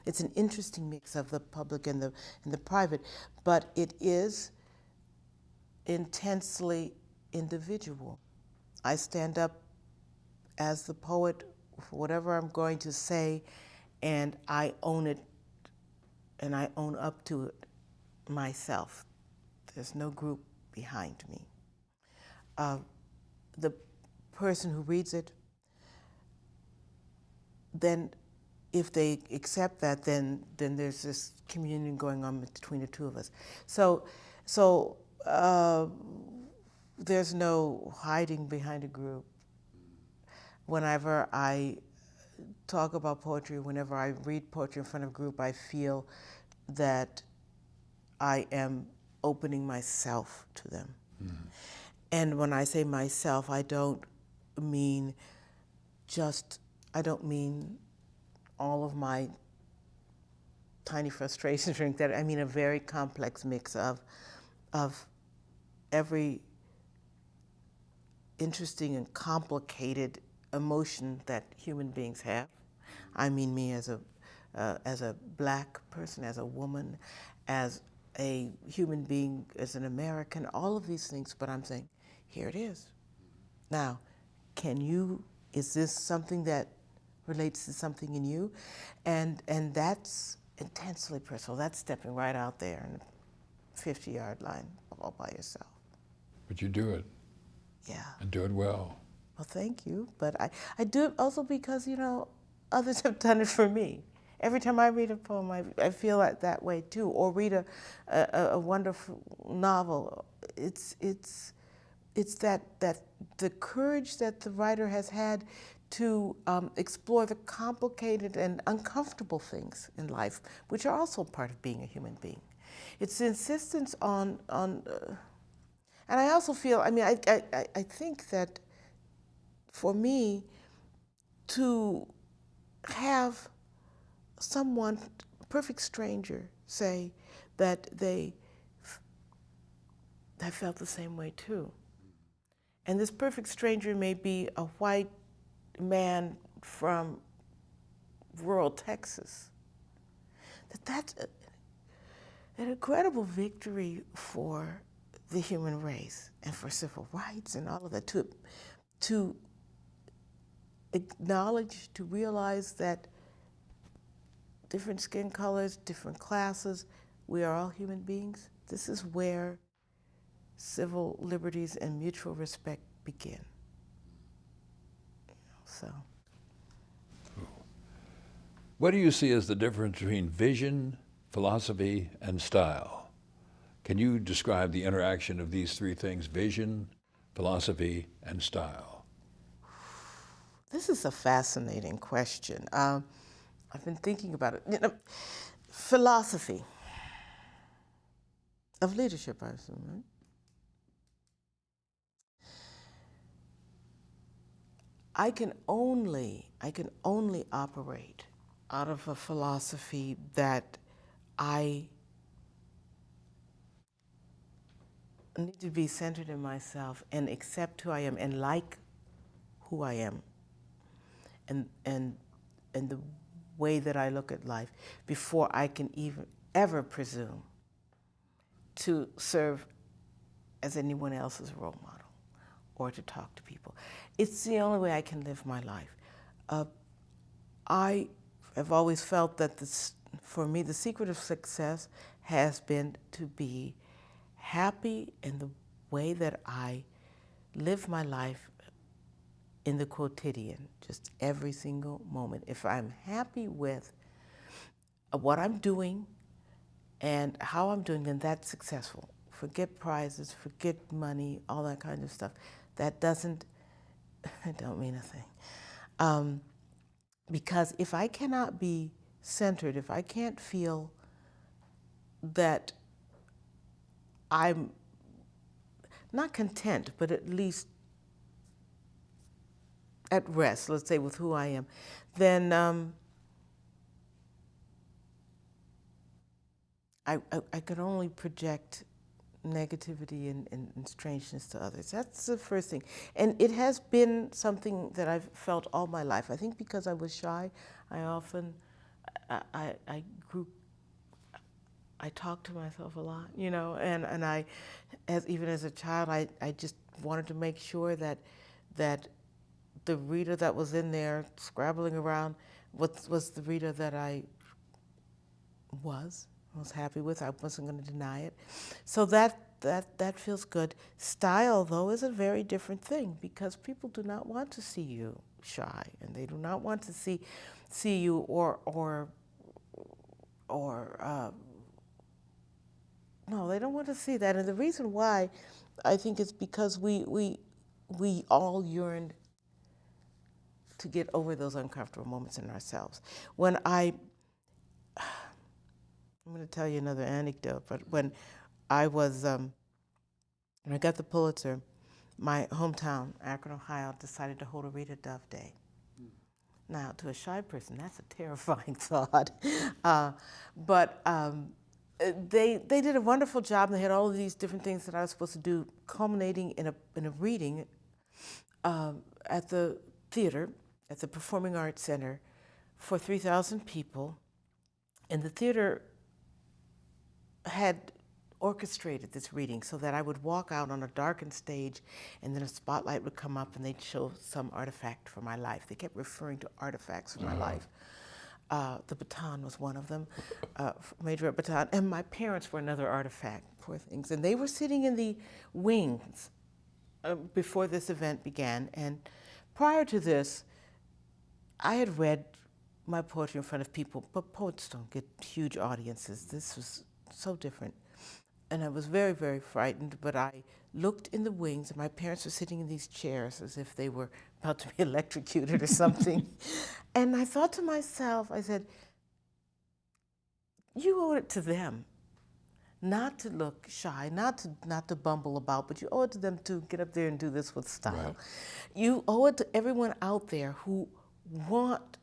It's an interesting mix of the public and the private, but it is intensely individual. I stand up as the poet for whatever I'm going to say, and I own it, and I own up to it myself. There's no group behind me. The person who reads it, then if they accept that, then there's this communion going on between the two of us. So there's no hiding behind a group. Whenever I talk about poetry, whenever I read poetry in front of a group, I feel that I am opening myself to them. And when I say myself, I don't mean all of my tiny frustrations or anything like that. I mean a very complex mix of every interesting and complicated emotion that human beings have. I mean me as a black person, as a woman, as a human being, as an American, all of these things, but I'm saying, here it is. Now, is this something that relates to something in you? And that's intensely personal. That's stepping right out there in the 50-yard line all by yourself. But you do it. Yeah. And do it well. Well, thank you. But I do it also because, others have done it for me. Every time I read a poem, I feel that way too. Or read a wonderful novel. It's it's that the courage that the writer has had to explore the complicated and uncomfortable things in life, which are also part of being a human being. It's the insistence on and I also feel, I mean, I think that for me, to have someone, a perfect stranger, say that they felt the same way too. And this perfect stranger may be a white man from rural Texas. That's an incredible victory for the human race and for civil rights and all of that, to acknowledge, to realize that different skin colors, different classes, we are all human beings. This is where civil liberties and mutual respect begin. So, What do you see as the difference between vision, philosophy, and style? Can you describe the interaction of these three things, vision, philosophy, and style? this is a fascinating question. I've been thinking about it. Philosophy of leadership, I assume, right? I can only operate out of a philosophy that I need to be centered in myself and accept who I am and like who I am, and the way that I look at life before I can even ever presume to serve as anyone else's role model or to talk to people. It's the only way I can live my life. I have always felt that for me, the secret of success has been to be happy in the way that I live my life in the quotidian, just every single moment. If I'm happy with what I'm doing and how I'm doing, then that's successful. Forget prizes, forget money, all that kind of stuff. That doesn't, it don't mean a thing. Because if I cannot be centered, if I can't feel that I'm not content, but at least at rest, let's say, with who I am, then I could only project negativity and strangeness to others. That's the first thing. And it has been something that I've felt all my life. I think because I was shy, I often, I grew, I talked to myself a lot, you know, and I, even as a child, I just wanted to make sure that the Rita that was in there scrabbling around was the Rita that I was happy with. I wasn't going to deny it. So that feels good. Style, though, is a very different thing because people do not want to see you shy, and they do not want to see you or no, they don't want to see that. And the reason why, I think, is because we all yearn to get over those uncomfortable moments in ourselves. I'm going to tell you another anecdote, but when I was, when I got the Pulitzer, my hometown, Akron, Ohio, decided to hold a Rita Dove Day. Now, to a shy person, that's a terrifying thought. But they did a wonderful job. They had all of these different things that I was supposed to do, culminating in a reading at the theater, at the Performing Arts Center, for 3,000 people. And the theater had orchestrated this reading so that I would walk out on a darkened stage and then a spotlight would come up and they'd show some artifact for my life. They kept referring to artifacts for my life. The baton was one of them, major baton, and my parents were another artifact, poor things. And they were sitting in the wings before this event began. And prior to this, I had read my poetry in front of people, but poets don't get huge audiences. This was so different. And I was very, very frightened, but I looked in the wings, and my parents were sitting in these chairs as if they were about to be electrocuted or something. And I thought to myself, I said, you owe it to them not to look shy, not to bumble about, but you owe it to them to get up there and do this with style. Right. You owe it to everyone out there who want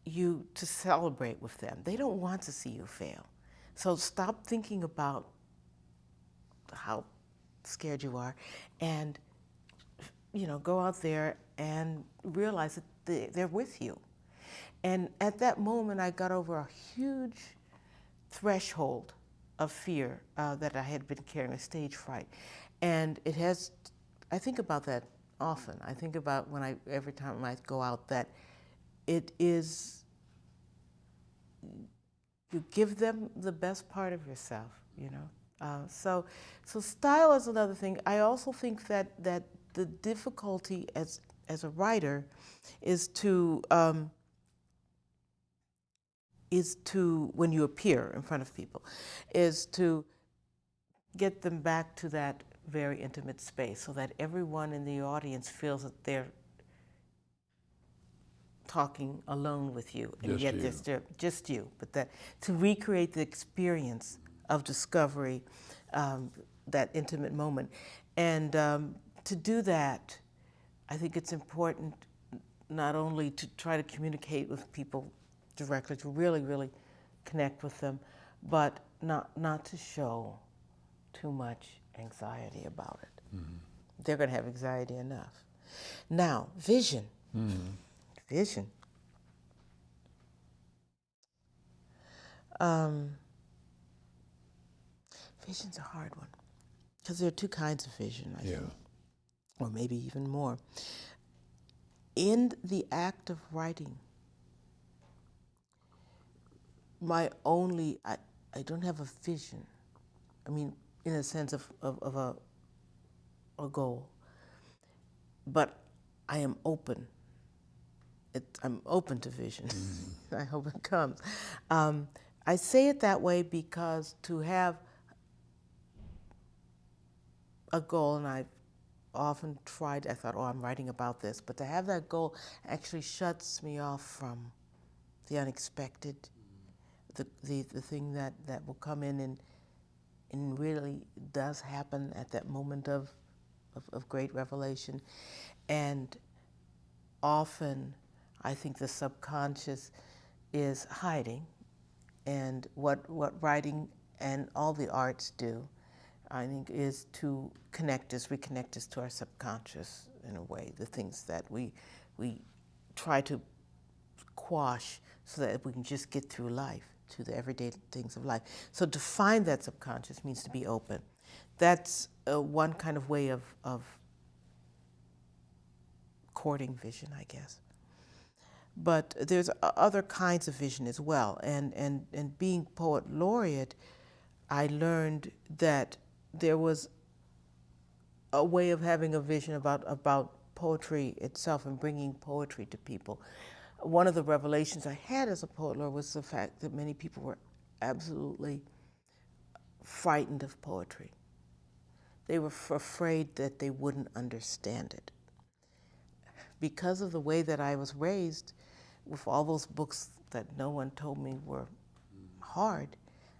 you to celebrate with them. They don't want to see you fail. So stop thinking about how scared you are and go out there and realize that they're with you. And at that moment, I got over a huge threshold of fear that I had been carrying, a stage fright. And I think about that often. I think about every time I go out that it is, you give them the best part of yourself, So style is another thing. I also think that the difficulty as a writer is to when you appear in front of people, is to get them back to that very intimate space so that everyone in the audience feels that they're talking alone with you, and Just yet you. they're just you, but that to recreate the experience of discovery, that intimate moment. And to do that, I think it's important not only to try to communicate with people directly, to really, really connect with them, but not to show too much anxiety about it. Mm-hmm. They're going to have anxiety enough. Now, vision. Mm-hmm. Vision. Vision's a hard one because there are two kinds of vision, I think, or maybe even more. In the act of writing, I don't have a vision. I mean, in a sense of a goal, but I am open. I'm open to vision. Mm-hmm. I hope it comes. I say it that way because to have a goal, and I've often tried, I thought, I'm writing about this, but to have that goal actually shuts me off from the unexpected, the thing that will come in and really does happen at that moment of great revelation. And often, I think the subconscious is hiding, and what writing and all the arts do, I think, is to reconnect us to our subconscious in a way, the things that we try to quash so that we can just get through life, to the everyday things of life. So to find that subconscious means to be open. That's one kind of way of courting vision, I guess. But there's other kinds of vision as well. And being poet laureate, I learned that there was a way of having a vision about poetry itself and bringing poetry to people. One of the revelations I had as a poet laureate was the fact that many people were absolutely frightened of poetry. They were afraid that they wouldn't understand it. Because of the way that I was raised, with all those books that no one told me were hard,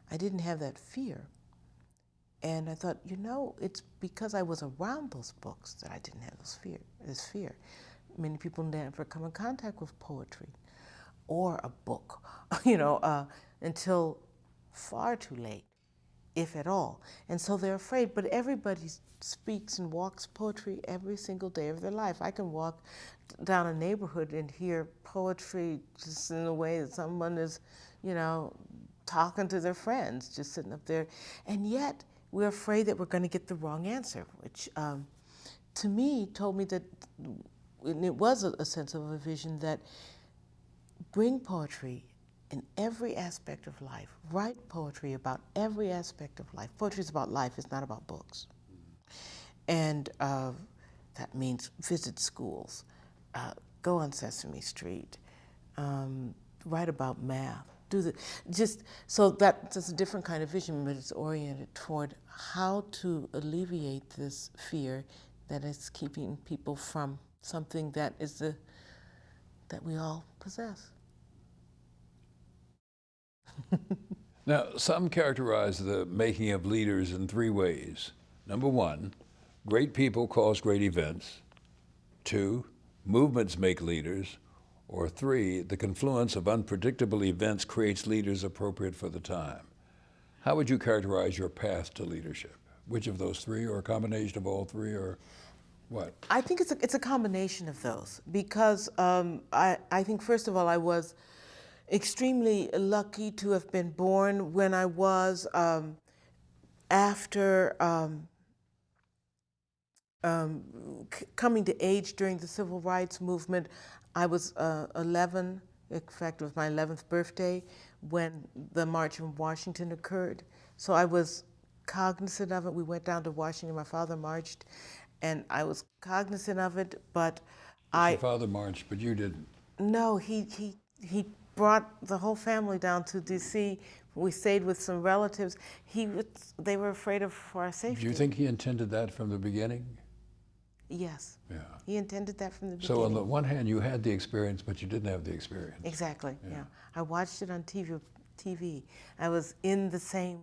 I didn't have that fear. And I thought, it's because I was around those books that I didn't have this fear. Many people never come in contact with poetry or a book, until far too late, if at all. And so they're afraid, but everybody speaks and walks poetry every single day of their life. I can walk down a neighborhood and hear poetry just in the way that someone is, talking to their friends, just sitting up there. And yet, we're afraid that we're going to get the wrong answer, which to me told me that, and it was a sense of a vision, that bring poetry in every aspect of life. Write poetry about every aspect of life. Poetry is about life, it's not about books. And that means visit schools, go on Sesame Street, write about math, do the, just, so that's a different kind of vision, but it's oriented toward how to alleviate this fear that is keeping people from something that is that we all possess. Now, some characterize the making of leaders in three ways. Number one, great people cause great events. Two, movements make leaders. Or three, the confluence of unpredictable events creates leaders appropriate for the time. How would you characterize your path to leadership? Which of those three, or a combination of all three, or what? I think it's a combination of those, because I think, first of all, I was extremely lucky to have been born when I was after coming to age during the civil rights movement. I was 11, in fact it was my 11th birthday when the March on Washington occurred. So I was cognizant of it. We went down to Washington, my father marched, and I was cognizant of it, but Your father marched, but you didn't. no, he brought the whole family down to D.C. We stayed with some relatives. They were afraid for our safety. Do you think he intended that from the beginning? Yes. Yeah. He intended that from the beginning. So on the one hand, you had the experience, but you didn't have the experience. Exactly, yeah. I watched it on TV. I was in the same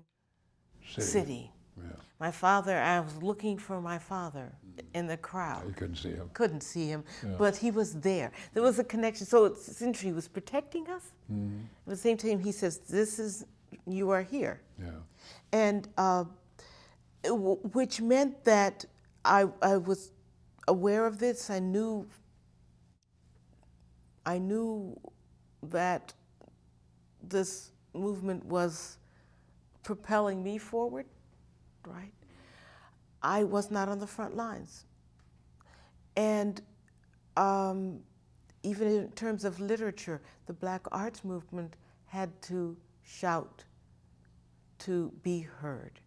city. Yeah. My father, I was looking for my father in the crowd. You couldn't see him. Couldn't see him, Yeah. but he was there. There was a connection. So it's interesting. He was protecting us. Mm-hmm. At the same time, he says, you are here. Yeah. And which meant that I was aware of this. I knew that this movement was propelling me forward, right? I was not on the front lines. And even in terms of literature, the Black arts movement had to shout to be heard.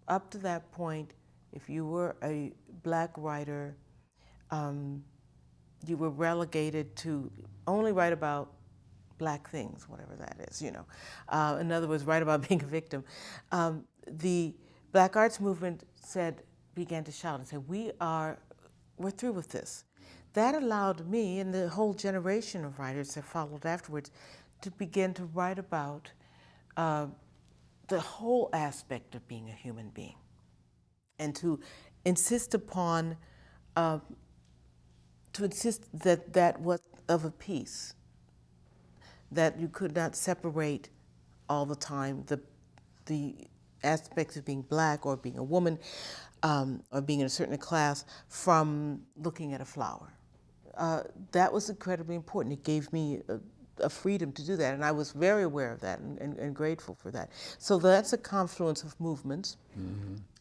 Up to that point, if you were a Black writer, you were relegated to only write about Black things, whatever that is, you know. In other words, write about being a victim. The Black arts movement began to shout and say, we're through with this. That allowed me and the whole generation of writers that followed afterwards to begin to write about the whole aspect of being a human being, and to insist upon, that was of a piece, that you could not separate all the time the aspects of being Black or being a woman or being in a certain class from looking at a flower. That was incredibly important. It gave me a freedom to do that, and I was very aware of that and grateful for that. So that's a confluence of movements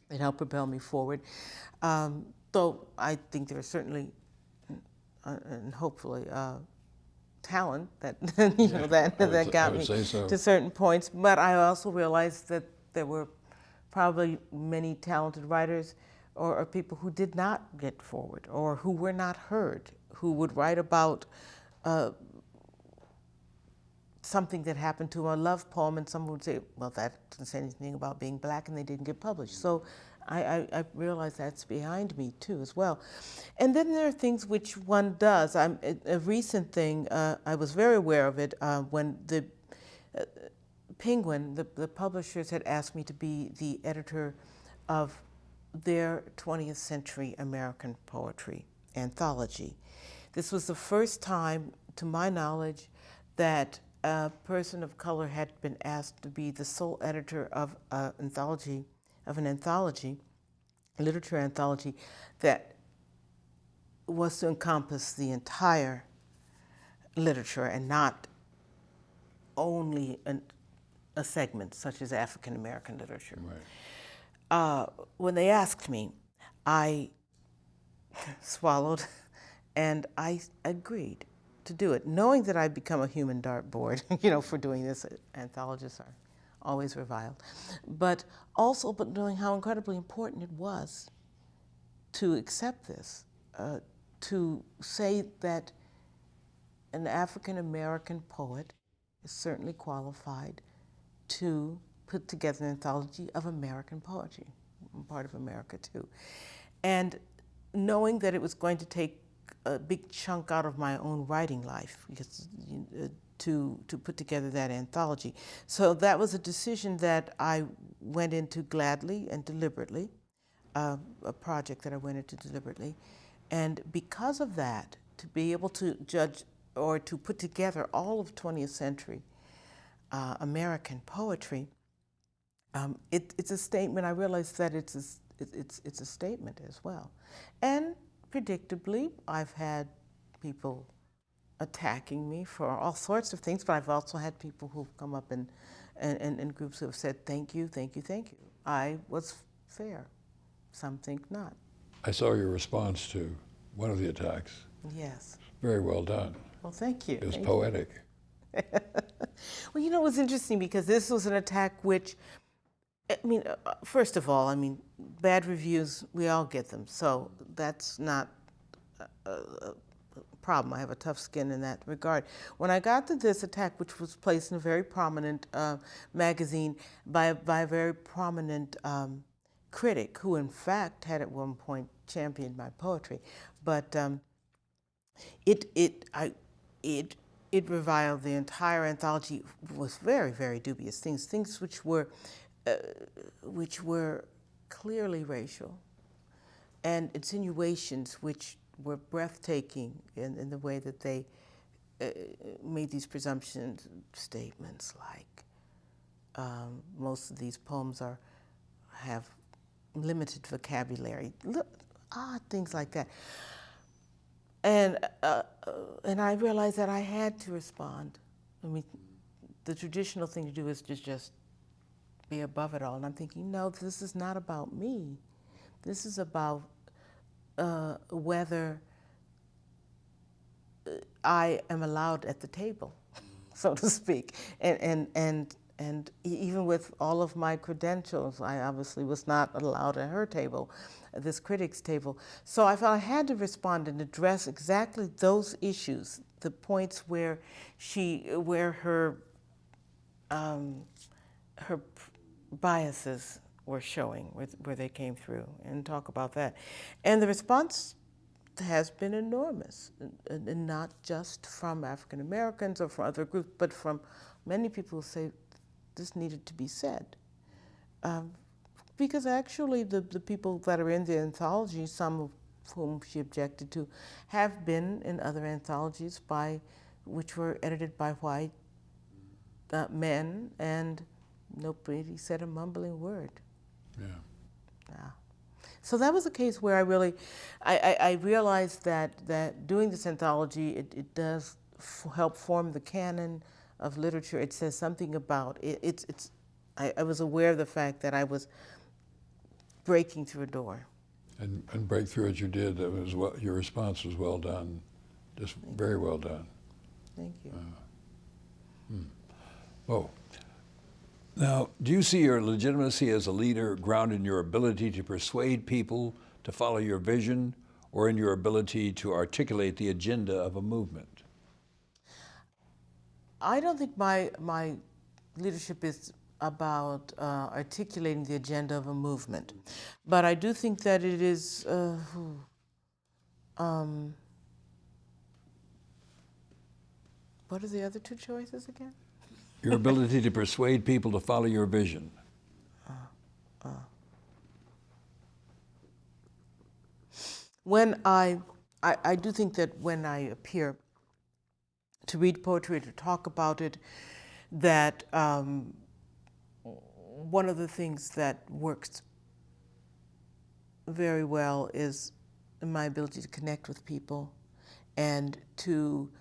that helped propel me forward. Though I think there are certainly, and hopefully, talent that that got me to certain points. But I also realized that there were probably many talented writers or people who did not get forward or who were not heard, who would write about something that happened to a love poem, and someone would say, well, that doesn't say anything about being Black, and they didn't get published. So I realize that's behind me too as well. And then there are things which one does. A recent thing, I was very aware of it when the Penguin, the publishers, had asked me to be the editor of their 20th century American poetry anthology. This was the first time, to my knowledge, that a person of color had been asked to be the sole editor of an anthology, a literature anthology that was to encompass the entire literature and not only a segment such as African American literature. Right. When they asked me, I swallowed and I agreed to do it, knowing that I'd become a human dartboard, for doing this. Anthologists are always reviled. But knowing how incredibly important it was to accept this, to say that an African American poet is certainly qualified to put together an anthology of American poetry. I'm part of America too. And knowing that it was going to take a big chunk out of my own writing life because, to put together that anthology. So that was a decision that I went into gladly and deliberately, a project that I went into deliberately. And because of that, to be able to judge or to put together all of 20th century American poetry, it's a statement. I realize that it's a statement as well. And predictably, I've had people attacking me for all sorts of things, but I've also had people who've come up and groups who have said, thank you, thank you, thank you. I was fair. Some think not. I saw your response to one of the attacks. Yes. Very well done. Well, thank you. It was Thank poetic. Well, it was interesting because this was an attack which, first of all, bad reviews, we all get them. So that's not a problem. I have a tough skin in that regard. When I got to this attack, which was placed in a very prominent magazine by a very prominent critic, who in fact had at one point championed my poetry, but it reviled the entire anthology with very, very dubious things which were clearly racial, and insinuations which were breathtaking in the way that they made these presumption statements, like most of these poems have limited vocabulary, odd things like that. And I realized that I had to respond. The traditional thing to do is to just be above it all. And I'm thinking, no, this is not about me. This is about whether I am allowed at the table, so to speak. And even with all of my credentials, I obviously was not allowed at her table, this critic's table. So I felt I had to respond and address exactly those issues, the points where her biases were showing, where they came through, and talk about that. And the response has been enormous, and not just from African Americans or from other groups, but from many people who say this needed to be said. Because actually the people that are in the anthology, some of whom she objected to, have been in other anthologies which were edited by white men, and nobody said a mumbling word. Yeah. Yeah. So that was a case where I realized that doing this anthology, it does help form the canon of literature. It says something about it. I was aware of the fact that I was breaking through a door. And break through it you did. That was your response was well done, just very well done. Thank you. Oh. Now, do you see your legitimacy as a leader grounded in your ability to persuade people to follow your vision, or in your ability to articulate the agenda of a movement? I don't think my leadership is about articulating the agenda of a movement, but I do think that it is. What are the other two choices again? Your ability to persuade people to follow your vision. When I do think that when I appear to read poetry, to talk about it, that one of the things that works very well is my ability to connect with people and to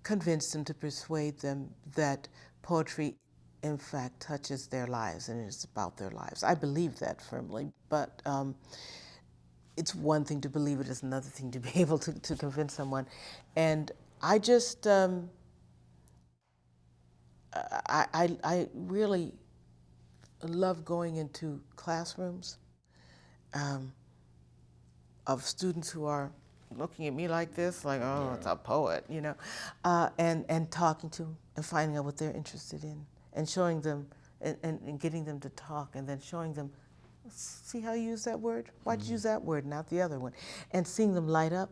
convince them, to persuade them that poetry in fact touches their lives and it's about their lives. I believe that firmly, but it's one thing to believe it, it's another thing to be able to convince someone. And I just, I really love going into classrooms of students who are looking at me like this, like, oh, it's a poet, you know, and talking to them and finding out what they're interested in and showing them and getting them to talk and then showing them, see how you use that word? Why'd you use that word, not the other one? And seeing them light up,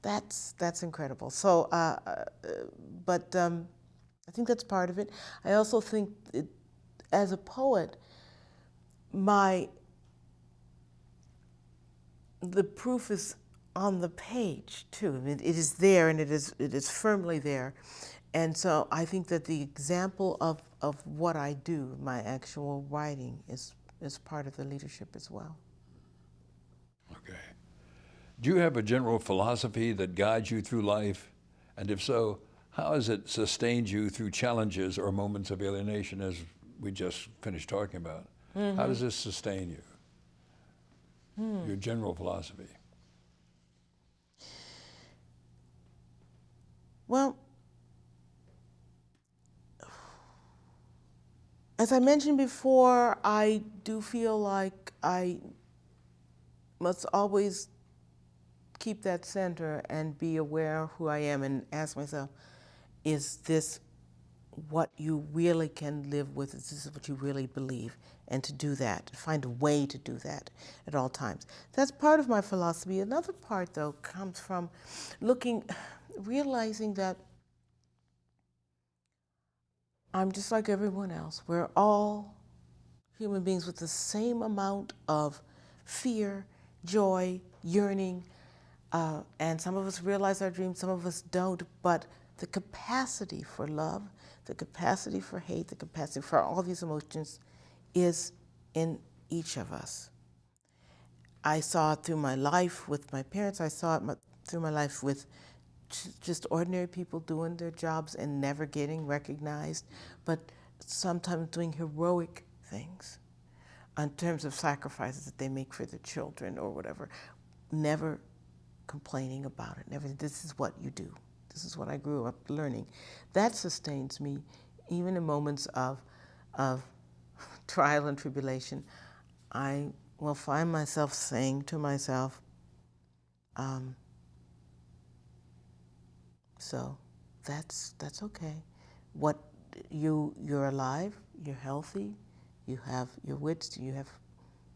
that's incredible. So, but I think that's part of it. I also think as a poet, the proof is on the page too. I mean, it is there and it is firmly there. And so I think that the example of what I do, my actual writing, is part of the leadership as well. Okay. Do you have a general philosophy that guides you through life? And if so, how has it sustained you through challenges or moments of alienation, as we just finished talking about? How does this sustain you? Your general philosophy. Well, as I mentioned before, I do feel like I must always keep that center and be aware of who I am and ask myself, is this what you really can live with? Is this what you really believe? And to do that, find a way to do that at all times. That's part of my philosophy. Another part, though, comes from realizing that I'm just like everyone else. We're all human beings with the same amount of fear, joy, yearning, and some of us realize our dreams, some of us don't, but the capacity for love, the capacity for hate, the capacity for all these emotions is in each of us. I saw it through my life with my parents. I saw it through my life with just ordinary people doing their jobs and never getting recognized, but sometimes doing heroic things in terms of sacrifices that they make for their children or whatever, never complaining about it. Never, this is what you do. This is what I grew up learning. That sustains me even in moments of trial and tribulation. I will find myself saying to myself, so that's okay. You're alive, you're healthy, you have your wits, you have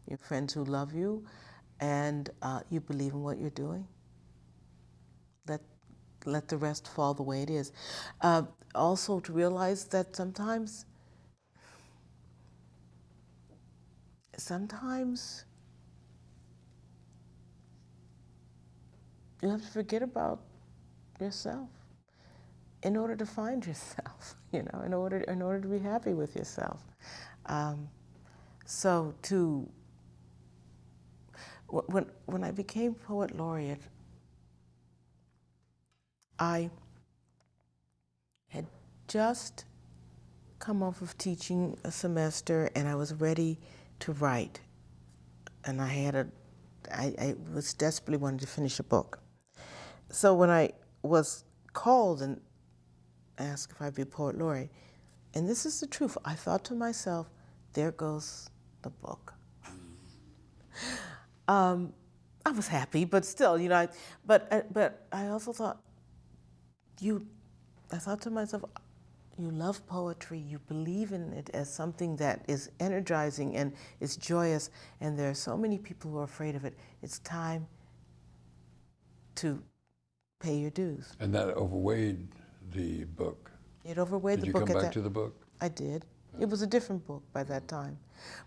your friends who love you, and you believe in what you're doing. Let the rest fall the way it is. Also to realize that sometimes you have to forget about yourself in order to find yourself, you know, in order to be happy with yourself. So when I became Poet Laureate, I had just come off of teaching a semester and I was ready to write. And I was desperately wanting to finish a book. So when I was called and asked if I'd be Poet Laureate, and this is the truth, I thought to myself, there goes the book. I was happy, but still, you know, but I also thought, I thought to myself, you love poetry, you believe in it as something that is energizing and is joyous, and there are so many people who are afraid of it. It's time to pay your dues. And that overweighed the book. It overweighed the book. Did you come back to the book? I did. It was a different book by that time,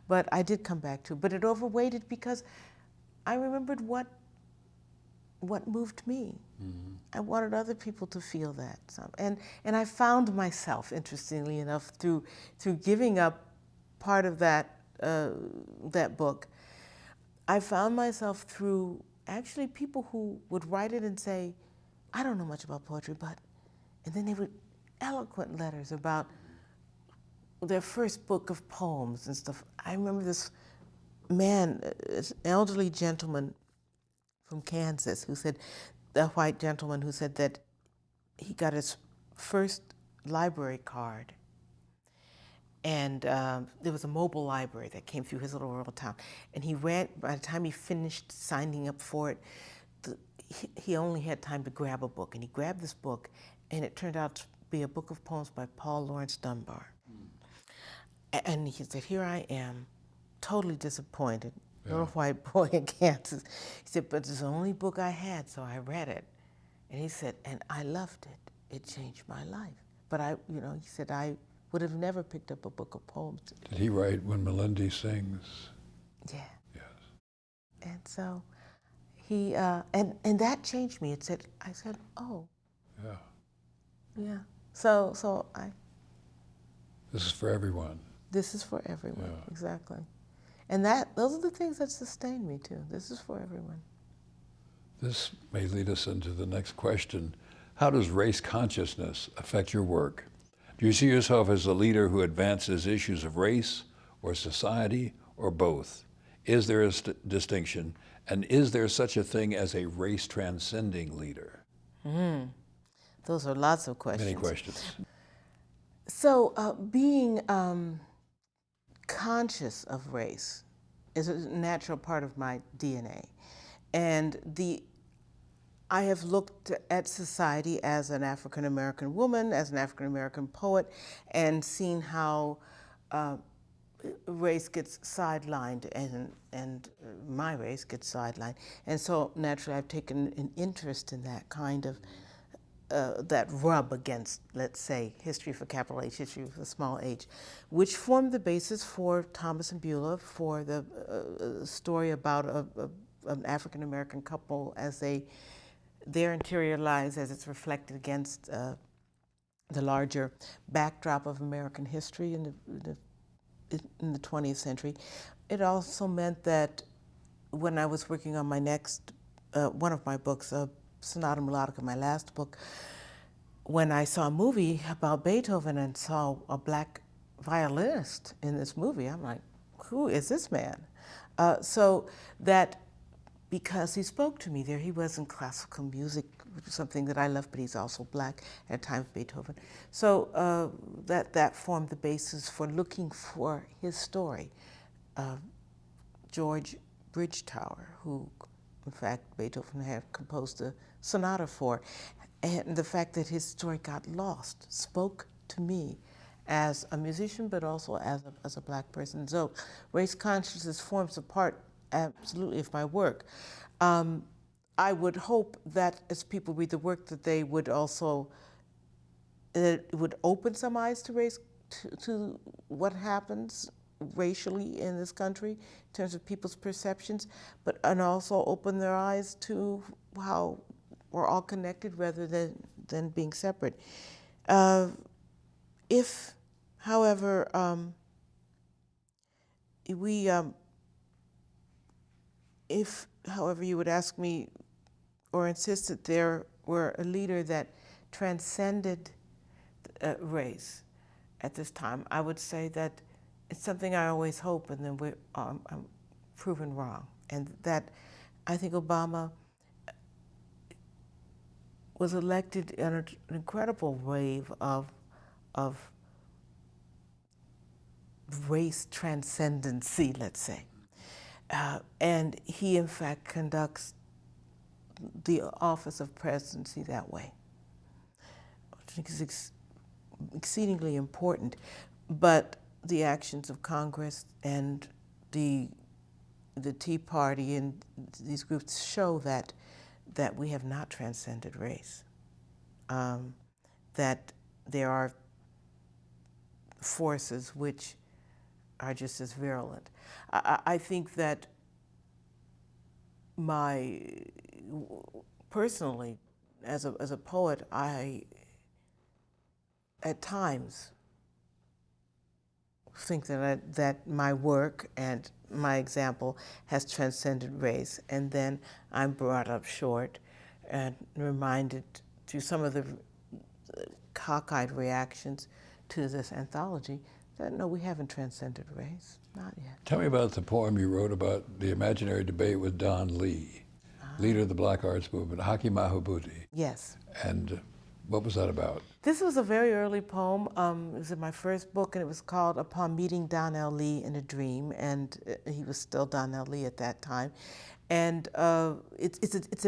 but I did come back to it. But it overweighed it because I remembered what moved me. Mm-hmm. I wanted other people to feel that, and I found myself, interestingly enough, through giving up part of that book. I found myself through actually people who would write it and say, "I don't know much about poetry, but," and then they would eloquent letters about their first book of poems and stuff. I remember this man, an elderly gentleman from Kansas, who said, a white gentleman who said that he got his first library card, and there was a mobile library that came through his little rural town, and he ran. By the time he finished signing up for it, he only had time to grab a book, and he grabbed this book, and it turned out to be a book of poems by Paul Laurence Dunbar. And he said, here I am, totally disappointed, little white boy in Kansas. He said, but it's the only book I had, so I read it. And he said, and I loved it. It changed my life. But he said, I would have never picked up a book of poems. Did he write When Melindy Sings? Yeah. Yes. And so he, and that changed me. I said, oh. Yeah. Yeah. So This is for everyone. This is for everyone, Yeah. exactly. And those are the things that sustain me too. This is for everyone. This may lead us into the next question. How does race consciousness affect your work? Do you see yourself as a leader who advances issues of race or society or both? Is there a distinction? And is there such a thing as a race transcending leader? Those are lots of questions. Many questions. So being conscious of race is a natural part of my DNA. And I have looked at society as an African American woman, as an African American poet, and seen how race gets sidelined and my race gets sidelined. And so naturally I've taken an interest in that kind of that rub against, let's say, history for capital H, history for small h, which formed the basis for Thomas and Beulah, for the story about an African-American couple as their interior lives as it's reflected against the larger backdrop of American history in the 20th century. It also meant that when I was working on my next, one of my books, Sonata Melodica, my last book, when I saw a movie about Beethoven and saw a black violinist in this movie, I'm like, who is this man? So that, because he spoke to me there, he was in classical music, which is something that I love, but he's also black at the time of Beethoven. So that formed the basis for looking for his story. George Bridgetower, who in fact Beethoven had composed a sonata for, and the fact that his story got lost spoke to me as a musician, but also as a black person. So race consciousness forms a part absolutely of my work. I would hope that as people read the work that they would also, that it would open some eyes to race, to what happens racially in this country in terms of people's perceptions, and also open their eyes to how we're all connected rather than being separate. If, however, if, however, you would ask me or insist that there were a leader that transcended race at this time, I would say that it's something I always hope, and then I'm proven wrong. And that I think Obama was elected in an incredible wave of race transcendency, let's say. And he, in fact, conducts the office of presidency that way, which I think is exceedingly important. But the actions of Congress and the Tea Party and these groups show that we have not transcended race, that there are forces which are just as virulent. I think that personally, as a poet, I at times think that my work and my example has transcended race, and then I'm brought up short and reminded through some of the cockeyed reactions to this anthology that no, we haven't transcended race, not yet. Tell me about the poem you wrote about the imaginary debate with Don Lee, leader of the Black Arts Movement, Haki Madhubuti. Yes. And what was that about? This was a very early poem. It was in my first book, and it was called Upon Meeting Donnell Lee in a Dream, and he was still Donnell Lee at that time. And it's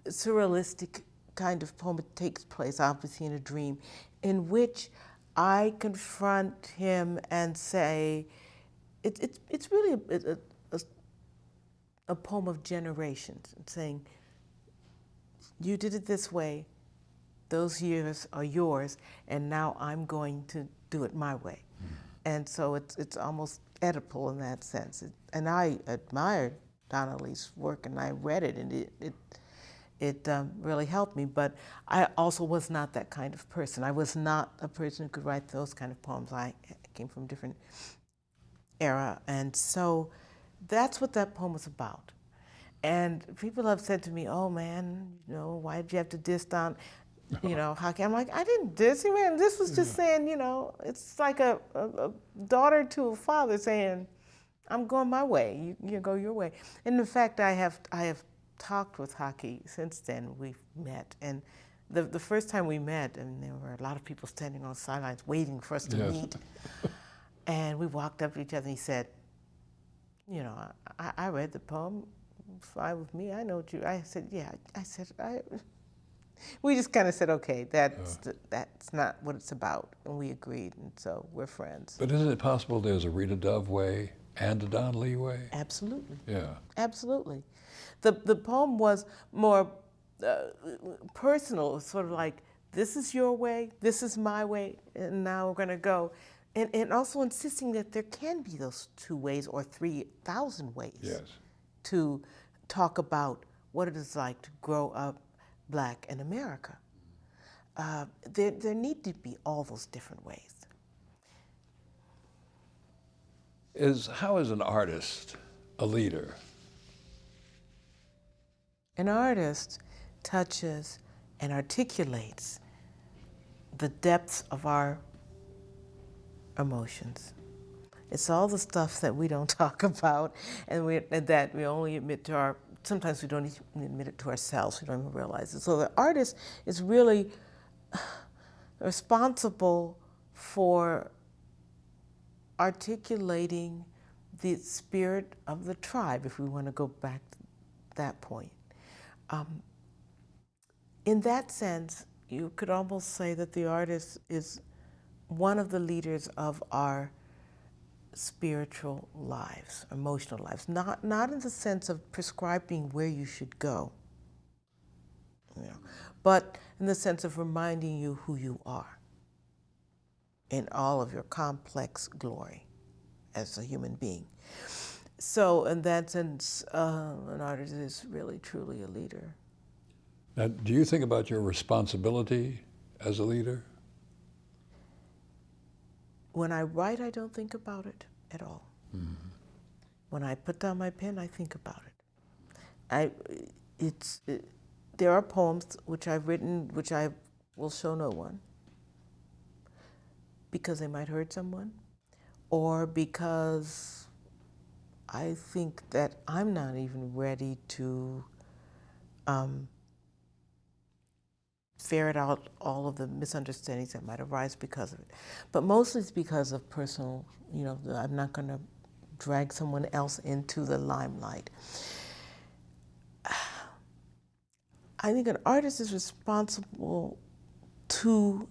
surrealistic kind of poem. It takes place, obviously, in a dream, in which I confront him and say, it's really a poem of generations, and saying, you did it this way, those years are yours, and now I'm going to do it my way. And so it's almost Oedipal in that sense. And I admired Donnelly's work, and I read it, and it really helped me. But I also was not that kind of person. I was not a person who could write those kind of poems. I came from a different era, and so that's what that poem was about. And people have said to me, "Oh man, you know, why did you have to diss Don?" You know, hockey. I'm like, I didn't diss him, man. This was just saying, you know, it's like a daughter to a father saying, I'm going my way, you go your way. And in fact, I have talked with Hockey since then. We've met. And the first time we met, and there were a lot of people standing on the sidelines waiting for us to meet. And we walked up to each other, and he said, you know, I read the poem, fine with me, I know what you, I said, yeah, I said, we just kind of said, okay, that's not what it's about, and we agreed, and so we're friends. But isn't it possible there's a Rita Dove way and a Donnelly way? Absolutely. Yeah. Absolutely. The poem was more personal, sort of like, this is your way, this is my way, and now we're going to go. And also insisting that there can be those two ways or 3,000 ways to talk about what it is like to grow up Black in America. There need to be all those different ways. How is an artist a leader? An artist touches and articulates the depths of our emotions. It's all the stuff that we don't talk about and that we only admit to sometimes we don't even admit it to ourselves, we don't even realize it. So the artist is really responsible for articulating the spirit of the tribe, if we want to go back to that point. In that sense, you could almost say that the artist is one of the leaders of our spiritual lives, emotional lives, not in the sense of prescribing where you should go, you know, but in the sense of reminding you who you are in all of your complex glory as a human being. So in that sense, an artist is really, truly a leader. Now, do you think about your responsibility as a leader? When I write, I don't think about it at all. Mm-hmm. When I put down my pen, I think about it. There are poems which I've written which I will show no one because they might hurt someone, or because I think that I'm not even ready to ferret out all of the misunderstandings that might arise because of it. But mostly it's because of personal, you know, I'm not going to drag someone else into the limelight. I think an artist is responsible to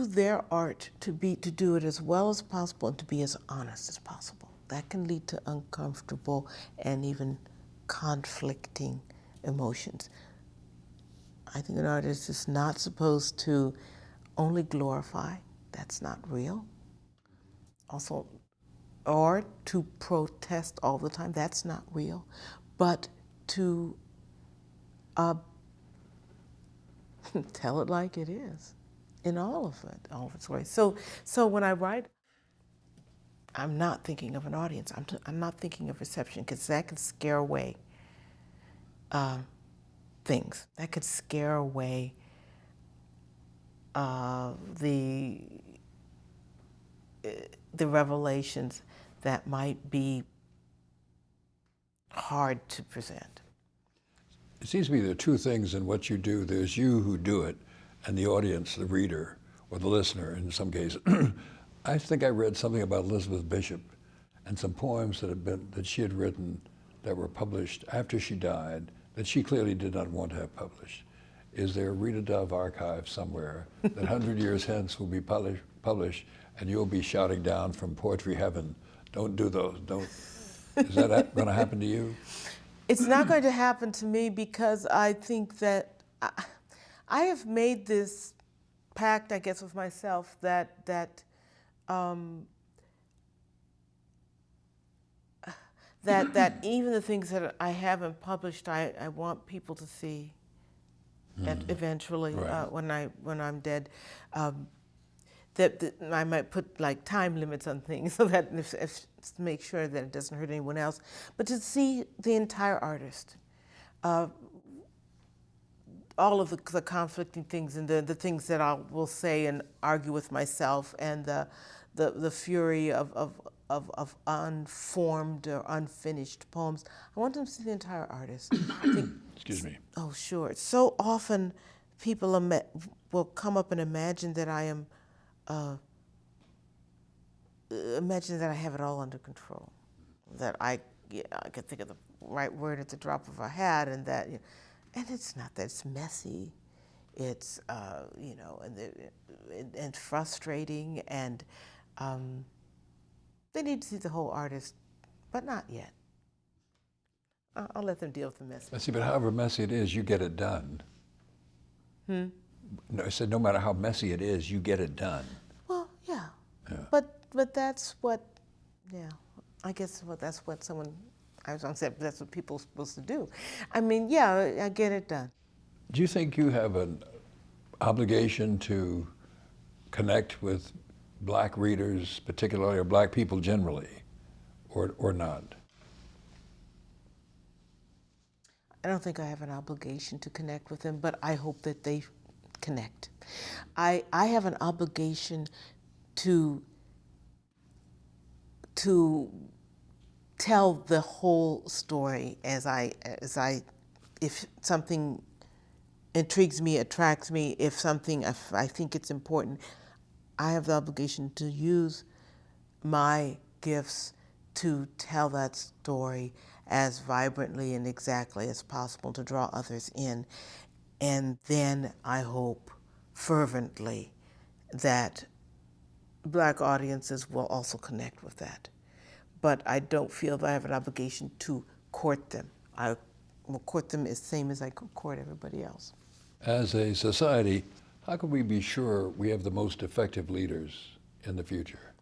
their art to do it as well as possible and to be as honest as possible. That can lead to uncomfortable and even conflicting emotions. I think an artist is not supposed to only glorify, that's not real. Also, or to protest all the time, that's not real. But to tell it like it is in all of its ways. So when I write, I'm not thinking of an audience. I'm not thinking of reception, because that can scare away things. That could scare away the revelations that might be hard to present. It seems to me there are two things in what you do. There's you who do it, and the audience, the reader, or the listener in some cases. I think I read something about Elizabeth Bishop, and some poems that she had written that were published after she died that she clearly did not want to have published. Is there a Rita Dove archive somewhere that 100 years hence will be published and you'll be shouting down from poetry heaven, don't do those, don't. Is that going to happen to you? It's not going to happen to me because I think that I have made this pact, I guess, with myself that even the things that I haven't published, I want people to see, and eventually Right. when I'm dead. That I might put like time limits on things so that to make sure that it doesn't hurt anyone else, but to see the entire artist, all of the conflicting things and the things that I will say and argue with myself, and the fury of unformed or unfinished poems. I want them to see the entire artist. I think, Excuse me. oh, sure. So often people will come up and imagine that I am. Imagine that I have it all under control, that I can think of the right word at the drop of a hat, and that, and it's not that. It's messy, it's and frustrating, and they need to see the whole artist, but not yet. I'll let them deal with the mess. See, but however messy it is, you get it done. No, I said no matter how messy it is, you get it done. Well, yeah. Yeah. But that's what, yeah. I guess that's what someone, I was going to say, that's what people are supposed to do. I mean, yeah, I get it done. Do you think you have an obligation to connect with black readers, particularly, or black people generally, or not? I don't think I have an obligation to connect with them, but I hope that they connect. I have an obligation to tell the whole story as I if something intrigues me, attracts me, if I think it's important, I have the obligation to use my gifts to tell that story as vibrantly and exactly as possible, to draw others in. And then I hope fervently that Black audiences will also connect with that. But I don't feel that I have an obligation to court them. I will court them the same as I court everybody else. As a society, how can we be sure we have the most effective leaders in the future?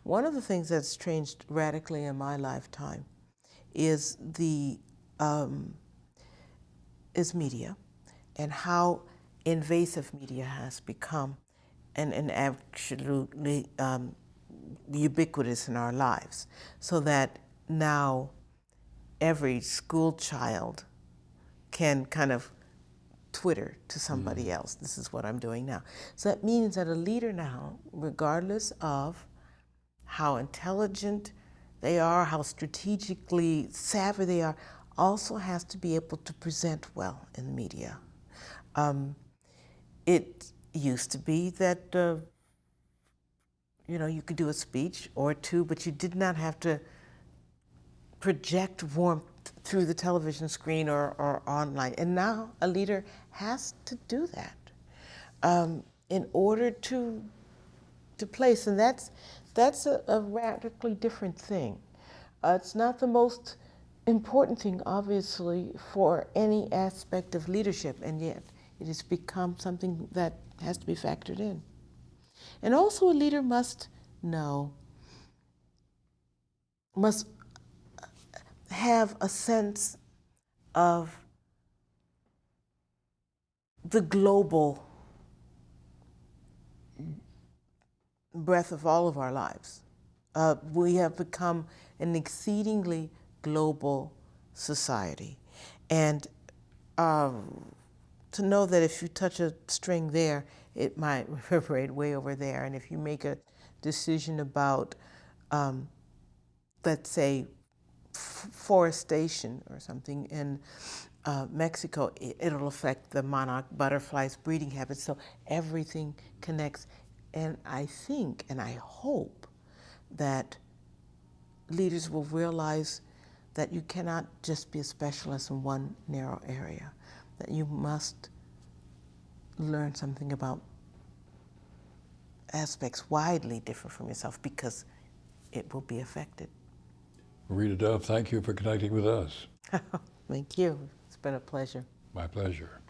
One of the things that's changed radically in my lifetime is media, and how invasive media has become, and absolutely ubiquitous in our lives, so that now every school child can kind of Twitter to somebody else, this is what I'm doing now. So that means that a leader now, regardless of how intelligent they are, how strategically savvy they are, also has to be able to present well in the media. It used to be that you could do a speech or two, but you did not have to project warmth through the television screen or online. And now a leader has to do that in order to place, and that's a radically different thing. It's not the most important thing, obviously, for any aspect of leadership, and yet it has become something that has to be factored in. And also a leader must have a sense of the global breadth of all of our lives. We have become an exceedingly global society. And to know that if you touch a string there, it might reverberate way over there. And if you make a decision about, let's say, forestation or something in Mexico, it'll affect the monarch butterfly's breeding habits. So everything connects. And I think and I hope that leaders will realize that you cannot just be a specialist in one narrow area, that you must learn something about aspects widely different from yourself because it will be affected. Rita Dove, thank you for connecting with us. Thank you. It's been a pleasure. My pleasure.